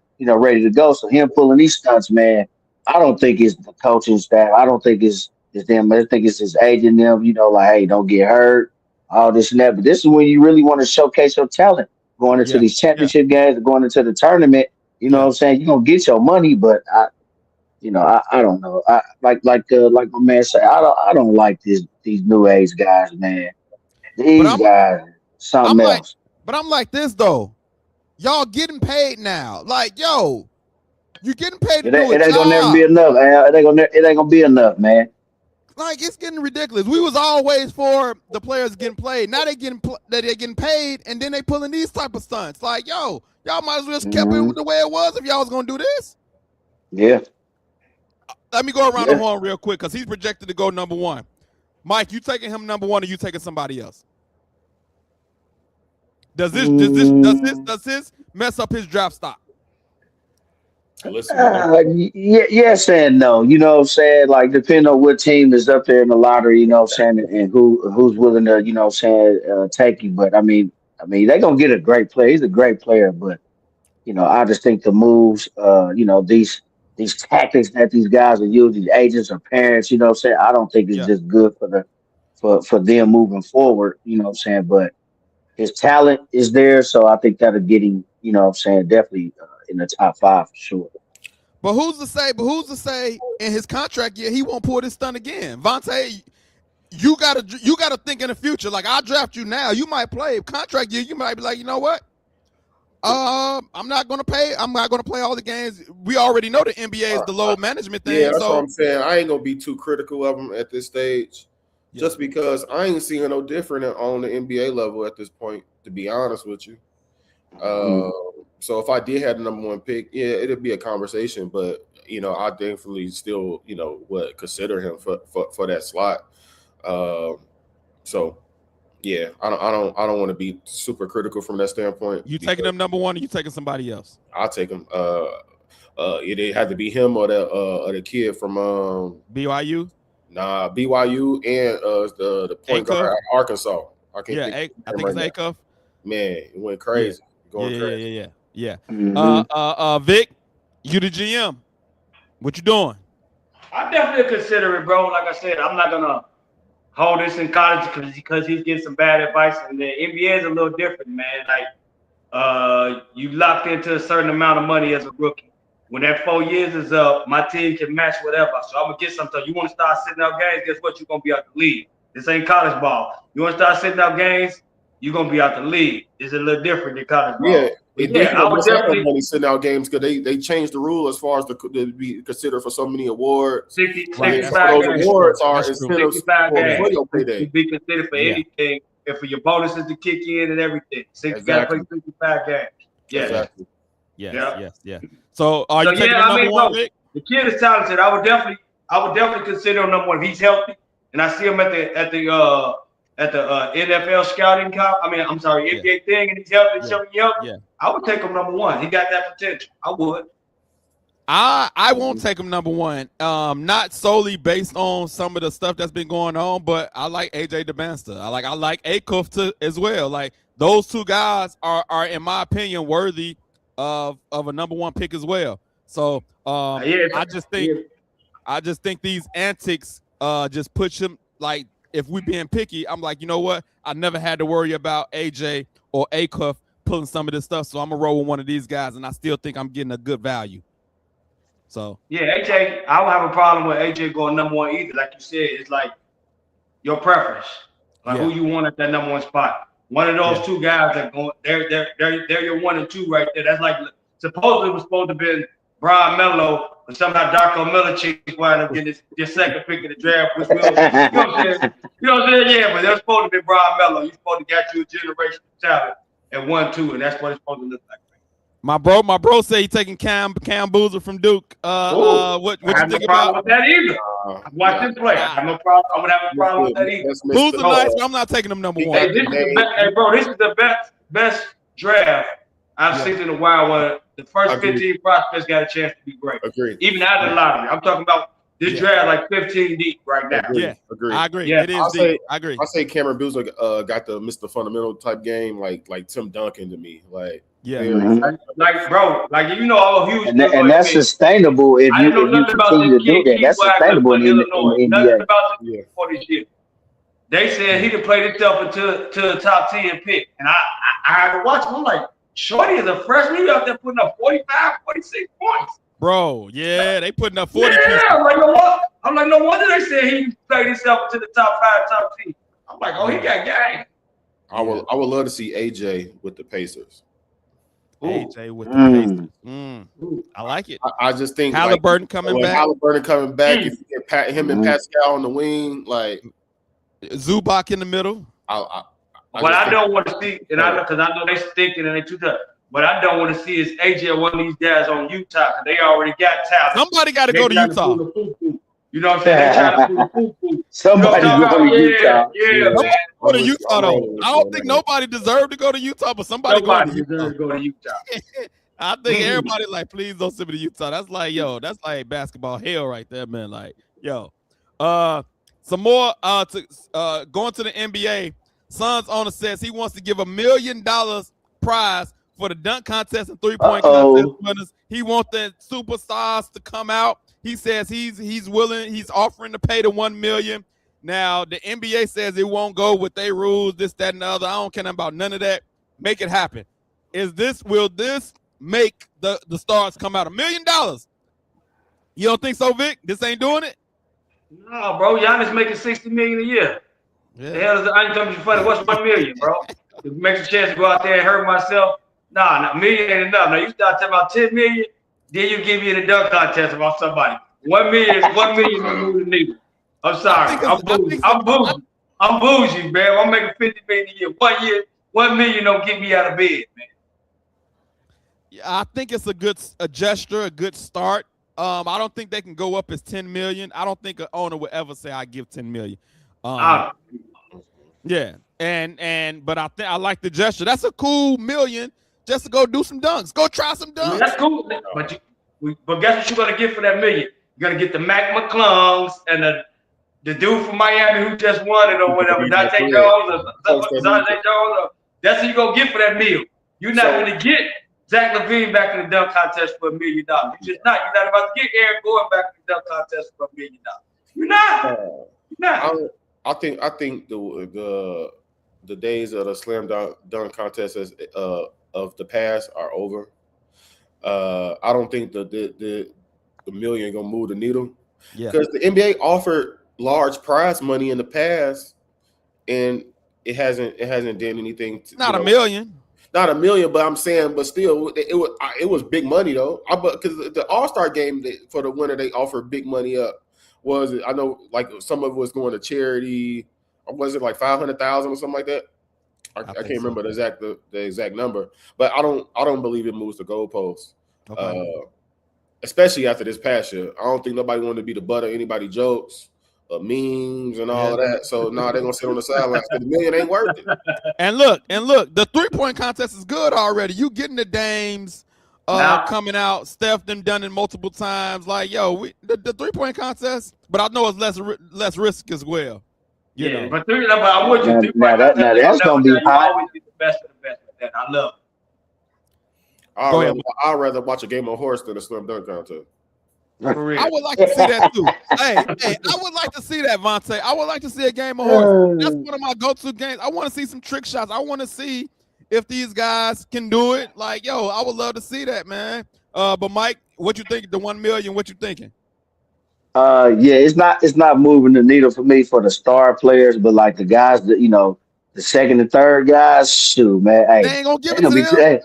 go. So him pulling these stunts, man, I don't think it's the coaching staff. I don't think it's them. I think it's his agent. Them, you know, like, hey, don't get hurt, all this and that. But this is when you really want to showcase your talent, going into these championship games, going into the tournament. You know what I'm saying? You're gonna get your money, but I don't know. I like my man said, I don't like these new age guys, man. These guys, something else. But I'm like this though. Y'all getting paid now. Like, yo, you're getting paid to do a job. It ain't gonna never be enough. It ain't gonna be enough, man. Like, it's getting ridiculous. We was always for the players getting played. Now they're getting paid, and then they pulling these type of stunts. Like, yo, y'all might as well just kept it the way it was if y'all was gonna do this. Yeah. Let me go around the horn real quick because he's projected to go number one. Mike, you taking him number one, or you taking somebody else? Does this mess up his draft stock? Yes and no. You know what I'm saying? Like, depending on what team is up there in the lottery, you know what I'm saying, and who's willing to, you know what I'm saying, take you. But I mean, they're gonna get a great player. He's a great player, but you know, I just think the moves, you know, these tactics that these guys are using, these agents or parents, you know what I'm saying, I don't think it's just good for them moving forward, you know what I'm saying. But his talent is there, so I think that'll get him, you know what I'm saying, definitely in the top 5 for sure. But who's to say in his contract year he won't pull this stunt again? Vontae, you gotta think in the future. Like, I'll draft you now. You might play contract year. You might be like, you know what? I'm not gonna play all the games. We already know the NBA is the load management thing. Yeah, that's what I'm saying. I ain't gonna be too critical of him at this stage, just because I ain't seeing no different on the NBA level at this point. To be honest with you. So if I did have the number one pick, yeah, it'd be a conversation, but you know, I definitely still, you know, would consider him for that slot. So yeah, I don't want to be super critical from that standpoint. You taking him number one, or you taking somebody else? I'll take him. It had to be him or the kid from BYU. Nah, BYU and the point guard at Arkansas. I think it's Acuff. Man, it went crazy. Going crazy. Yeah. Vic, you the GM. What you doing? I definitely consider it, bro. Like I said, I'm not gonna hold this in college because he's getting some bad advice, and the NBA is a little different, man. Like, you locked into a certain amount of money as a rookie. When that 4 years is up, my team can match whatever. So I'm gonna get something. You want to start sitting out games? Guess what? You're gonna be out the league. This ain't college ball. You want to start sitting out games? You're gonna be out the league. It's a little different than college ball. I would definitely money sitting out games because they changed the rule as far as to be considered for so many awards. 65 those awards are 65 games. To be considered for anything and for your bonuses to kick in and everything. You gotta play 65 games. Yeah. Exactly. Yeah. So are you taking number one, Vic? The kid is talented. I would definitely consider him number one if he's healthy, and I see him at the NFL scouting NBA thing, and he's healthy, showing you healthy. I would take him number one. He got that potential. I would. I won't take him number one. Not solely based on some of the stuff that's been going on, but I like AJ DeBanster. I like Acuff too as well. Like those two guys are in my opinion worthy of a number one pick as well. So I just think these antics just push him. Like if we being picky, I'm like, you know what? I never had to worry about AJ or Acuff pulling some of this stuff, so I'm gonna roll with one of these guys, and I still think I'm getting a good value. So yeah, AJ, I don't have a problem with AJ going number one either. Like you said, it's like your preference, like who you want at that number one spot. One of those two guys that going, they're your 1 and 2 right there. That's like supposedly it was supposed to be Brian Melo, but somehow Darko Milicic wound up getting this second pick in the draft, which will, you know what I'm saying? You know what I'm saying? Yeah, but they're supposed to be Brian Melo. You're supposed to get you a generational talent at 1, 2, and that's what it's supposed to look like. My bro say he taking Cam Boozer from Duke. What you think about with that either? Watch him play. I have no problem. I would have a problem with that either. Boozer nice, but I'm not taking him number one. This is the best draft I've seen in a while where the first 15 prospects got a chance to be great. Agreed. Even out of the lottery. I'm talking about this draft like 15 deep right now. Agreed. I agree. Yeah. It is deep. I agree. I say Cameron Boozer got the Mr. Fundamental type game like Tim Duncan to me. Like like bro, like you know, I'm a huge and that's sustainable if you continue to do that. That's sustainable in the NBA. Nothing about this for this year. They said he could play himself into the top 10 pick, and I had to watch him. I'm like, Shorty is a freshman. You out there putting up 45, 46 points. Bro, yeah, they putting up 40. I'm like, no wonder they said he played himself to the top 5, top 10. I'm like, oh, he got game. I would love to see AJ with the Pacers. AJ with the Pacers. I like it. I just think Halliburton coming back. Halliburton coming back. If you get him and Pascal on the wing, like Zubac in the middle. What I don't want to see, and because I know they stinking and they too tough. What I don't want to see is AJ or one of these guys on Utah because they already got talent. Somebody got to go to Utah. You know what I'm saying? They trying to do the poo-poo. Somebody go to Utah. Yeah, man. Go to Utah though. I don't think nobody deserved to go to Utah, but somebody deserves to go to Utah. I think everybody like, please don't send me to Utah. That's like, that's like basketball hell right there, man. Like, some more going to the NBA. Suns owner says he wants to give $1 million prize for the dunk contest and 3-point contest winners. He wants the superstars to come out. He says he's willing. He's offering to pay the $1 million. Now the NBA says it won't go with their rules, this, that, and the other. I don't care about none of that. Make it happen. Will this make the stars come out $1 million? You don't think so, Vic? This ain't doing it? No, bro. Giannis making $60 million a year. Yeah. The hell is I ain't telling you funny. What's $1 million, bro? It makes a chance to go out there and hurt myself. Nah, $1 million ain't enough. Now you start talking about $10 million, then you give me the dunk contest about somebody. $1 million is $1 million to move the needle. I'm sorry. I'm bougie, man. I'm making $50 million a year. $1 million don't get me out of bed, man. Yeah, I think it's a gesture, a good start. I don't think they can go up as $10 million. I don't think an owner would ever say I give $10 million. Yeah, but I like the gesture. That's a cool $1 million just to go do some dunks. Go try some dunks. That's cool. But guess what you're gonna get for that $1 million? You're gonna get the Mac McClungs and the dude from Miami who just won it or whatever, Dante Jones or Dante Jones. That's what you're gonna get for that $1 million. You're not gonna get Zach LaVine back in the dunk contest for $1 million. You're not about to get Aaron Gordon back in the dunk contest for $1 million. You're not. I think the days of the slam dunk contest of the past are over. I don't think the $1 million gonna move the needle. Yeah, because the NBA offered large prize money in the past, and it hasn't done anything. Not $1 million. Not $1 million, but I'm saying, but still, it was big money though. Because the All-Star game for the winner, they offered big money up. I know like some of it was going to charity. Or was it like 500,000 or something like that? I can't remember the exact number, but I don't believe it moves the goalposts. Okay. Especially after this past year, I don't think nobody wanted to be the butt of anybody's jokes, memes, and all of that. So they're gonna sit on the sidelines because $1 million ain't worth it. And look, the 3-point contest is good already. You getting the Dames, coming out. Steph done it multiple times. Like, yo, the 3-point contest, but I know it's less risk as well. You know. But I want you 3-point contest. Now that's gonna be hot. You always be the best of the best with that. I love it. I'd rather watch a game of horse than a slam dunk contest. For real. I would like to see that too. hey, I would like to see that, Vontae. I would like to see a game of horse. That's one of my go-to games. I want to see some trick shots. I want to see if these guys can do it. Like, yo, I would love to see that, man. But Mike, what you think? The 1 million? What you thinking? Yeah, it's not moving the needle for me for the star players, but like the guys that the second and third guys, shoot, man. Hey, they ain't gonna give it to them.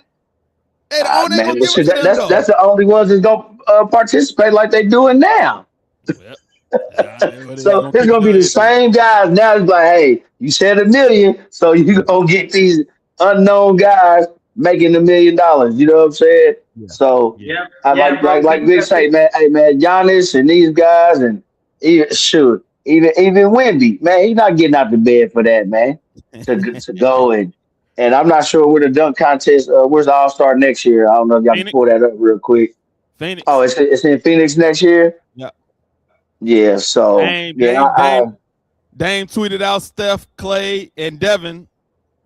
Man, that's the only ones that's gonna participate like they doing now. So it's gonna be the same guys now. It's like, hey, you said $1 million, so you gonna get these unknown guys making $1 million. You know what I'm saying? Yeah. So like Vic say, man, hey man, Giannis and these guys, and even Wemby, man, he's not getting out the bed for that, man. To go and I'm not sure where the dunk contest. Where's the All-Star next year? I don't know if y'all can pull that up real quick. Phoenix. Oh, it's in Phoenix next year. Yeah. Yeah. So Dame tweeted out Steph, Clay, and Devin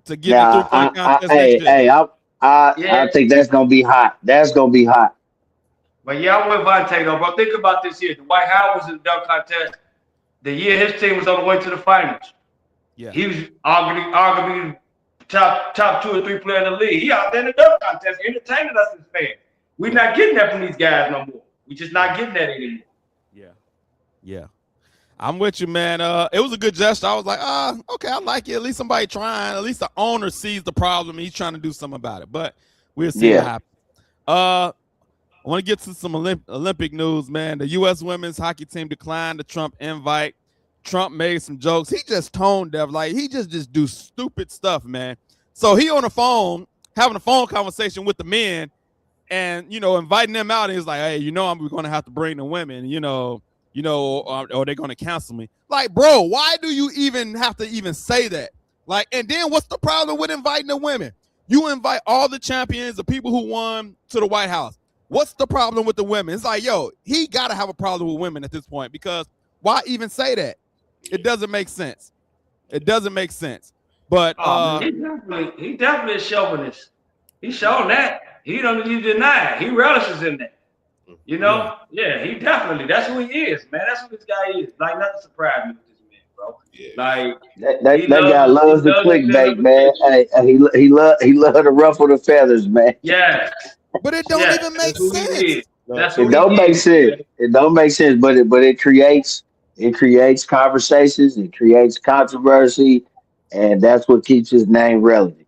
to get the 3-point contest next year. I think that's gonna be hot. That's gonna be hot. But yeah, I'm with Vontae though, bro. Think about this here. Dwight Howard was in the dunk contest the year his team was on the way to the finals. Yeah. He was arguably top 2 or 3 player in the league. He out there in the dunk contest entertaining us as fans. We're not getting that from these guys no more. We're just not getting that anymore. Yeah. I'm with you, man. It was a good gesture. I was like, okay, I like it. At least somebody trying. At least the owner sees the problem and he's trying to do something about it. But we'll see what happens. I want to get to some Olympic news, man. The U.S. women's hockey team declined the Trump invite. Trump made some jokes. He just tone deaf. Like, he just do stupid stuff, man. So he on the phone, having a phone conversation with the men and, inviting them out. And he's like, hey, we're going to have to bring the women, or they're going to cancel me. Like, bro, why do you even have to even say that? Like, and then what's the problem with inviting the women? You invite all the champions, the people who won, to the White House. What's the problem with the women? It's like, yo, he got to have a problem with women at this point, because why even say that? It doesn't make sense. It doesn't make sense. But he definitely is chauvinist. He's shown that. He don't need to deny it. He relishes in that. He definitely. That's who he is, man. That's who this guy is. Like, nothing surprised me with this man, bro. Yeah. Like that guy loves the clickbait, man. Hey, he love to ruffle the feathers, man. Yeah. But it don't even make sense. It don't make sense. It don't make sense, but it creates conversations, it creates controversy, and that's what keeps his name relevant.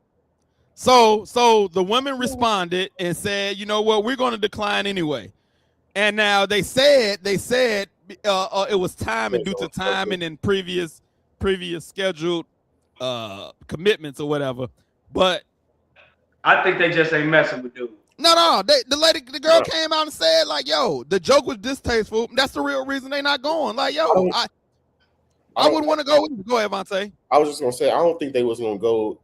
So the women responded and said, you know what, we're going to decline anyway. And now they said it was timing, due to timing and previous scheduled commitments or whatever. But I think they just ain't messing with dude. No. The girl came out and said, like, yo, the joke was distasteful. That's the real reason they not going. Like, yo, I wouldn't want to go. Go ahead, Vontae. I was just gonna say, I don't think they was gonna go,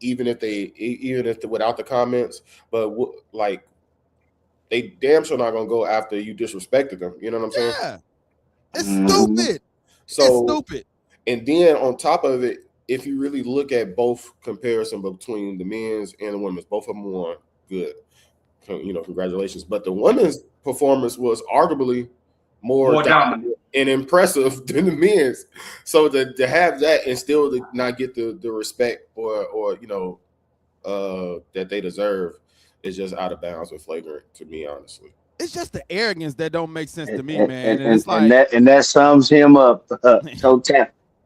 even if without the comments. But like, they damn sure not gonna go after you disrespected them. You know what I'm saying? Yeah, it's stupid. So it's stupid. And then on top of it, if you really look at both comparison between the men's and the women's, both of them won good. Congratulations. But the women's performance was arguably more dominant and impressive than the men's. So to have that and still to not get the respect or that they deserve is just out of bounds and flagrant to me, honestly. It's just the arrogance that don't make sense to me, man. And it's like that sums him up. So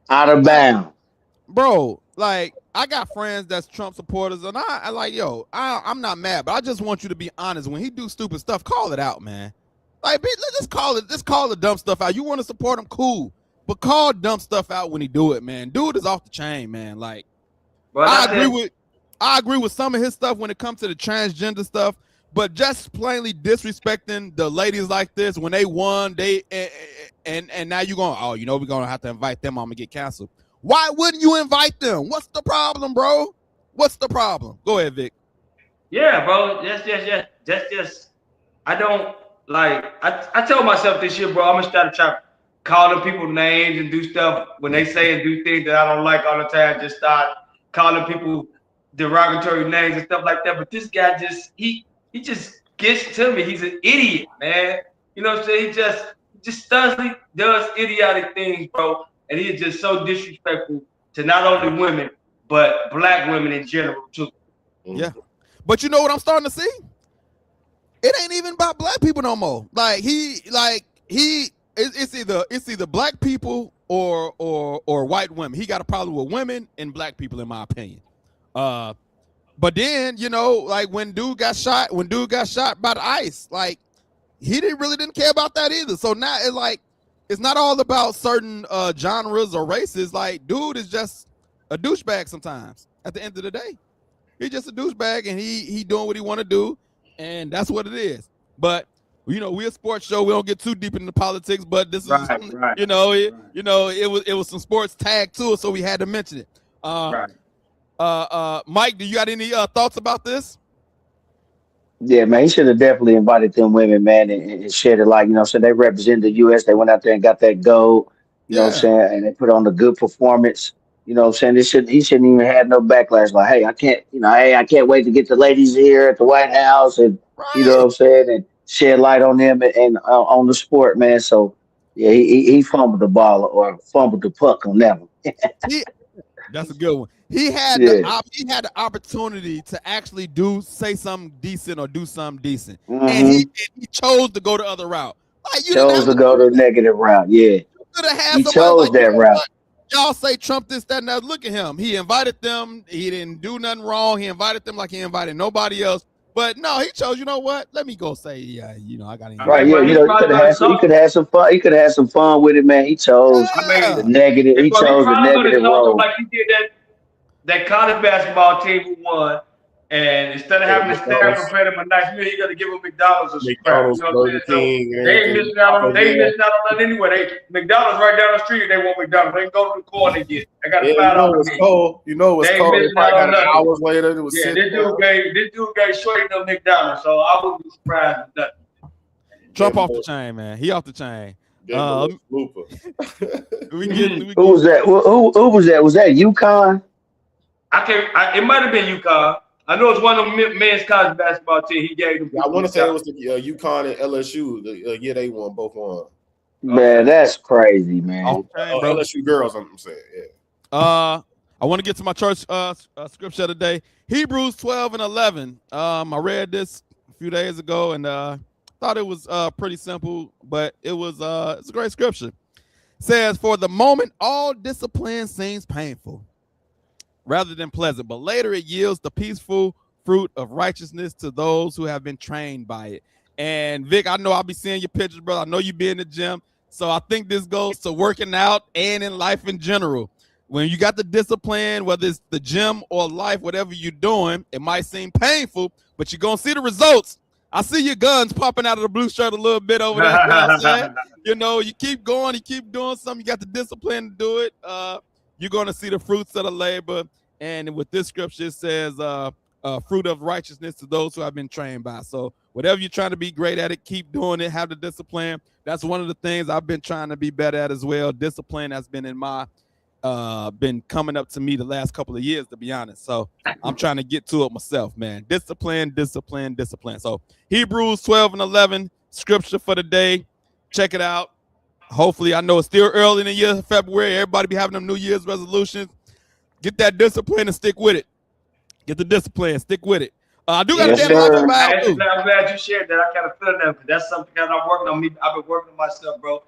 out of bounds. Bro, like, I got friends that's Trump supporters, and I like, yo, I'm not mad, but I just want you to be honest. When he do stupid stuff, call it out, man. Like, let's call the dumb stuff out. You want to support him, cool, but call dumb stuff out when he do it, man. Dude is off the chain, man. Like, I agree with some of his stuff when it comes to the transgender stuff, but just plainly disrespecting the ladies like this when they won, and now you going, we're gonna have to invite them. I'm gonna get canceled. Why wouldn't you invite them? What's the problem, bro? What's the problem? Go ahead, Vic. Yeah, bro. Yes. I don't like. I told myself this year, bro. I'm gonna start to try calling people names and do stuff when they say and do things that I don't like all the time. Just start calling people derogatory names and stuff like that. But this guy he just gets to me. He's an idiot, man. You know what I'm saying? He just does idiotic things, bro. And he is just so disrespectful to not only women but black women in general too. Yeah, but you know what I'm starting to see? It ain't even about black people no more. It's either black people or white women. He got a problem with women and black people, in my opinion. But then, you know, like when dude got shot by the ICE, like he didn't care about that either. So now it's not all about certain genres or races. Like, dude is just a douchebag sometimes. At the end of the day, he's just a douchebag, and he doing what he want to do, and that's what it is. But you know, we're a sports show. We don't get too deep into politics, but this is Right. it was some sports tag to it, so we had to mention it. Mike, do you got any thoughts about this? Yeah, man, he should have definitely invited them women, man, and shared it. Like, you know what I'm saying? They represent the U.S. They went out there and got that gold, you know what I'm saying? And they put on a good performance. You know what I'm saying? He shouldn't even have no backlash. Like, hey, I can't wait to get the ladies here at the White House and, you know what I'm saying? And shed light on them and on the sport, man. So, yeah, he fumbled the ball or fumbled the puck on that one. That's a good one. He had the opportunity to actually say something decent or do something decent, and he chose to go the other route. Like, you chose to go the negative route. Yeah, he chose that route. Y'all say Trump this, that, and that. Look at him. He invited them. He didn't do nothing wrong. He invited them like he invited nobody else. But no, he chose. You know what? Let me go say, I got him. Right. Yeah. You know, he could have had some fun. He could have had some fun with it, man. He chose the negative. He chose the negative road. Like he did that college basketball team who won, and instead of having to stand up and play them a nice meal, you got to give them McDonald's or some crap. You know what I'm saying? So they ain't missing out on that anyway. McDonald's right down the street. They want McDonald's. They can go to the corner and get. I got to $5. Cold. You know it's cold. They probably got it hours later. It was this dude gave Shorty them McDonald's, so I wouldn't be surprised with nothing. Trump off the chain, man. He off the chain. Who was that? Who was that? Was that UConn? It might have been UConn. I know it's one of them men's college basketball team. He gave them. I want to say it was the UConn and LSU. They both won. Man, that's crazy, man. LSU girls, I'm saying. Yeah. I want to get to my church scripture today. Hebrews 12:11. I read this a few days ago and thought it was pretty simple, but it's a great scripture. It says, "For the moment, all discipline seems painful, rather than pleasant, but later it yields the peaceful fruit of righteousness to those who have been trained by it." And Vic, I know I'll be seeing your pictures, brother. I know you be in the gym. So I think this goes to working out and in life in general. When you got the discipline, whether it's the gym or life, whatever you're doing, it might seem painful, but you're going to see the results. I see your guns popping out of the blue shirt a little bit over there. You know what I'm saying? You know, you keep going, you keep doing something. You got the discipline to do it. You're going to see the fruits of the labor. And with this scripture, it says fruit of righteousness to those who have been trained by. So whatever you're trying to be great at it, keep doing it, have the discipline. That's one of the things I've been trying to be better at as well. Discipline has been been coming up to me the last couple of years, to be honest. So I'm trying to get to it myself, man. Discipline. So Hebrews 12:11, scripture for the day. Check it out. Hopefully, I know it's still early in the year, February. Everybody be having them New Year's resolutions. Get that discipline and stick with it. Get the discipline, stick with it. I do got to tell you about I'm glad you shared that. I kind of feel that, but that's something that I'm working on. I've been working on myself, bro.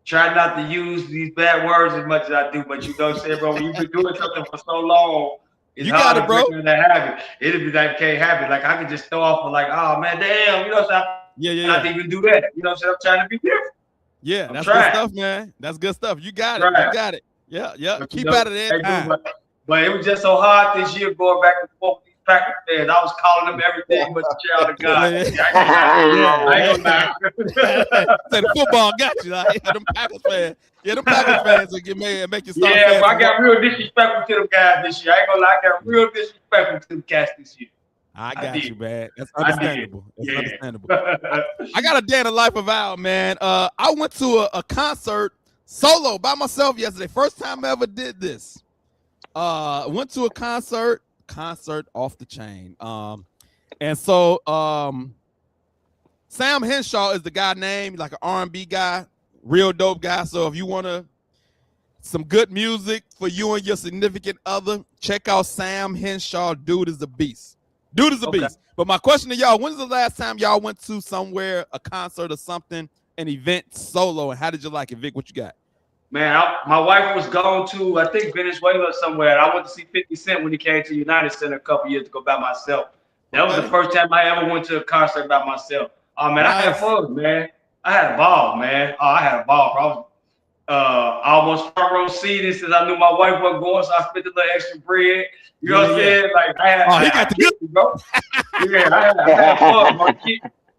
Try not to use these bad words as much as I do, but you know what I'm saying, bro? When you've been doing something for so long, it's hard to break that habit. It'll be like, can't happen. Like, I could just throw off like, oh, man, damn, you know what I'm saying? Not to even do that. You know what I'm saying? I'm trying to be careful. Yeah, that's good stuff, man. That's good stuff. You got it. You got it. Yeah. But keep out of that. But it was just so hard this year going back and forth with these Packers fans. I was calling them everything but the child of God. I ain't gonna lie. Say the football got you. Like, them Packers fans. Yeah, them Packers fans will get mad and make you start. Yeah, but I got real disrespectful to them guys this year. I ain't gonna lie. I got real disrespectful to them cats this year. I got you, man. That's I did. understandable. That's Yeah. understandable. I got a day in the life of Al, man. I went to a concert solo by myself yesterday. First time I ever did this. Went to a concert off the chain. And so Sam Henshaw is the guy named, like an R&B guy, real dope guy. So if you want some good music for you and your significant other, check out Sam Henshaw. Dude is a beast. Dude is a beast. But my question to y'all, when's the last time y'all went to somewhere, a concert or something, an event solo, and how did you like it? Vic, what you got? Man, my wife was going to, I think, Venezuela somewhere. I went to see 50 Cent when he came to United Center a couple years ago by myself. That was the first time I ever went to a concert by myself. Oh, man, I had fun, man. I had a ball, man. Oh, I had a ball, bro. I almost front row seated since I knew my wife wasn't going, so I spent a little extra bread. You know what I'm saying? Like, he got the good, bro. Yeah, I had fun, bro.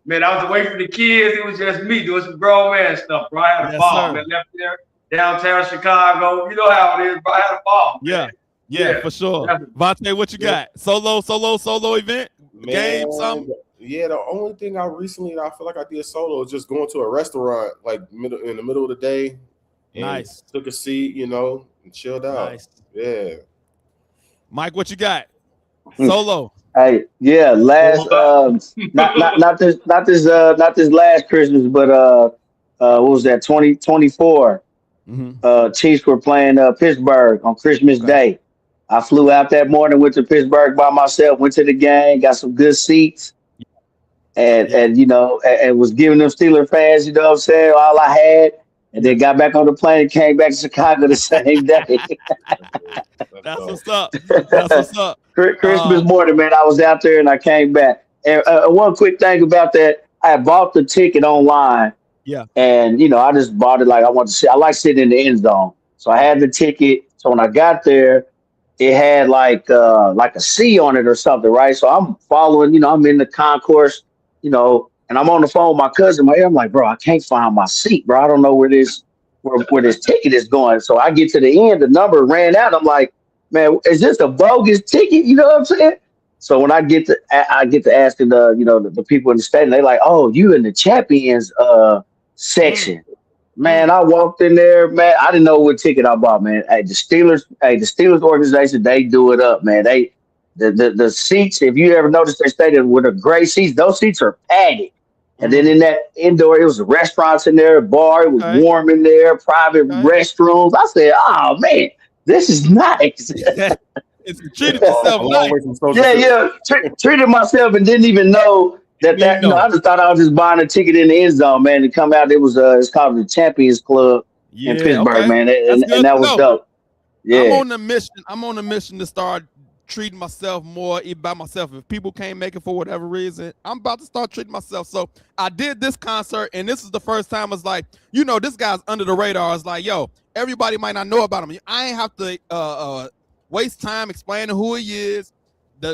Man, I was away from the kids. It was just me doing some grown man stuff, bro. I had a ball, man. Left there, downtown Chicago. You know how it is, bro. I had a ball. Yeah, for sure. Vontae, what you got? Solo event? Man, game, something? Yeah, the only thing I feel like I did solo is just going to a restaurant like in the middle of the day. Nice. Took a seat, and chilled out. Nice. Yeah. Mike, what you got? Solo. Hey, yeah, last not this last Christmas, but what was that? 2024. Chiefs were playing Pittsburgh on Christmas Day. I flew out that morning, went to Pittsburgh by myself, went to the game, got some good seats, and was giving them Steeler fans, you know what I'm saying, all I had. And then got back on the plane and came back to Chicago the same day. That's what's up. That's what's up. Christmas morning, man, I was out there and I came back. And one quick thing about that, I bought the ticket online. Yeah. And, I just bought it like I want to see. I like sitting in the end zone. So I had the ticket. So when I got there, it had like a C on it or something, right? So I'm following, I'm in the concourse, and I'm on the phone with my cousin. I'm like, bro, I can't find my seat, bro. I don't know where this ticket is going. So I get to the end, the number ran out. I'm like, man, is this a bogus ticket? You know what I'm saying? So when I get to asking the people in the stadium, they like, oh, you in the champions section. Man, I walked in there, man. I didn't know what ticket I bought, man. The Steelers organization, they do it up, man. The seats, if you ever noticed their stadium with the gray seats, those seats are padded. And then in that indoor, it was restaurants in there, a bar, it was warm in there, private restrooms. I said, oh, man, this is nice. It's treated yourself nice. Treated myself and didn't even know that. I just thought I was just buying a ticket in the end zone, man. To come out, it's called the Champions Club in Pittsburgh, man. And that was dope. Yeah. I'm on a mission to start treating myself more by myself. If people can't make it for whatever reason, I'm about to start treating myself. So I did this concert, and this is the first time it's like, this guy's under the radar. It's like, yo, everybody might not know about him. I ain't have to waste time explaining who he is,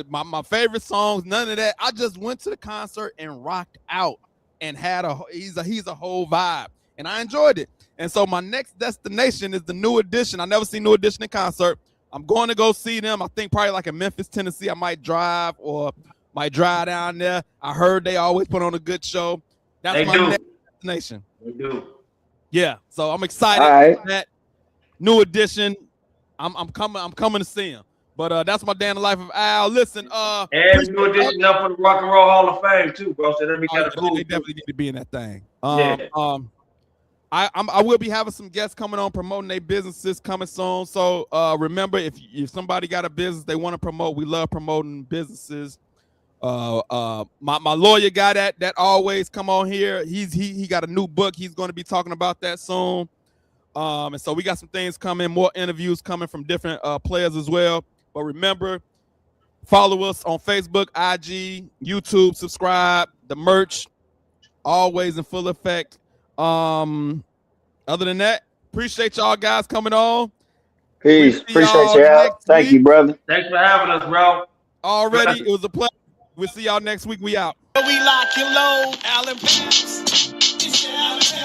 my favorite songs, none of that. I just went to the concert and rocked out and had he's a whole vibe, and I enjoyed it. And so my next destination is the New Edition. I never seen New Edition in concert. I'm going to go see them. I think probably like in Memphis, Tennessee. I might drive down there. I heard they always put on a good show. That's my next destination. They do. Yeah. So I'm excited for that New Edition. I'm coming to see him. But that's my day in the life of Al. Listen, and New Edition up for the Rock and Roll Hall of Fame too, bro. So that'd be kind of cool. They definitely need to be in that thing. I will be having some guests coming on promoting their businesses coming soon. So remember, if somebody got a business they want to promote, we love promoting businesses. My lawyer guy that always come on here. He got a new book. He's going to be talking about that soon. And so we got some things coming, more interviews coming from different players as well. But remember, follow us on Facebook, IG, YouTube, subscribe. The merch always in full effect. Other than that, appreciate y'all guys coming on. Peace. Appreciate y'all. Thank you, brother. Thanks for having us, bro. Already, it was a pleasure. We'll see y'all next week. We out. We lock and load, Allen Pass. It's the Allen Pass.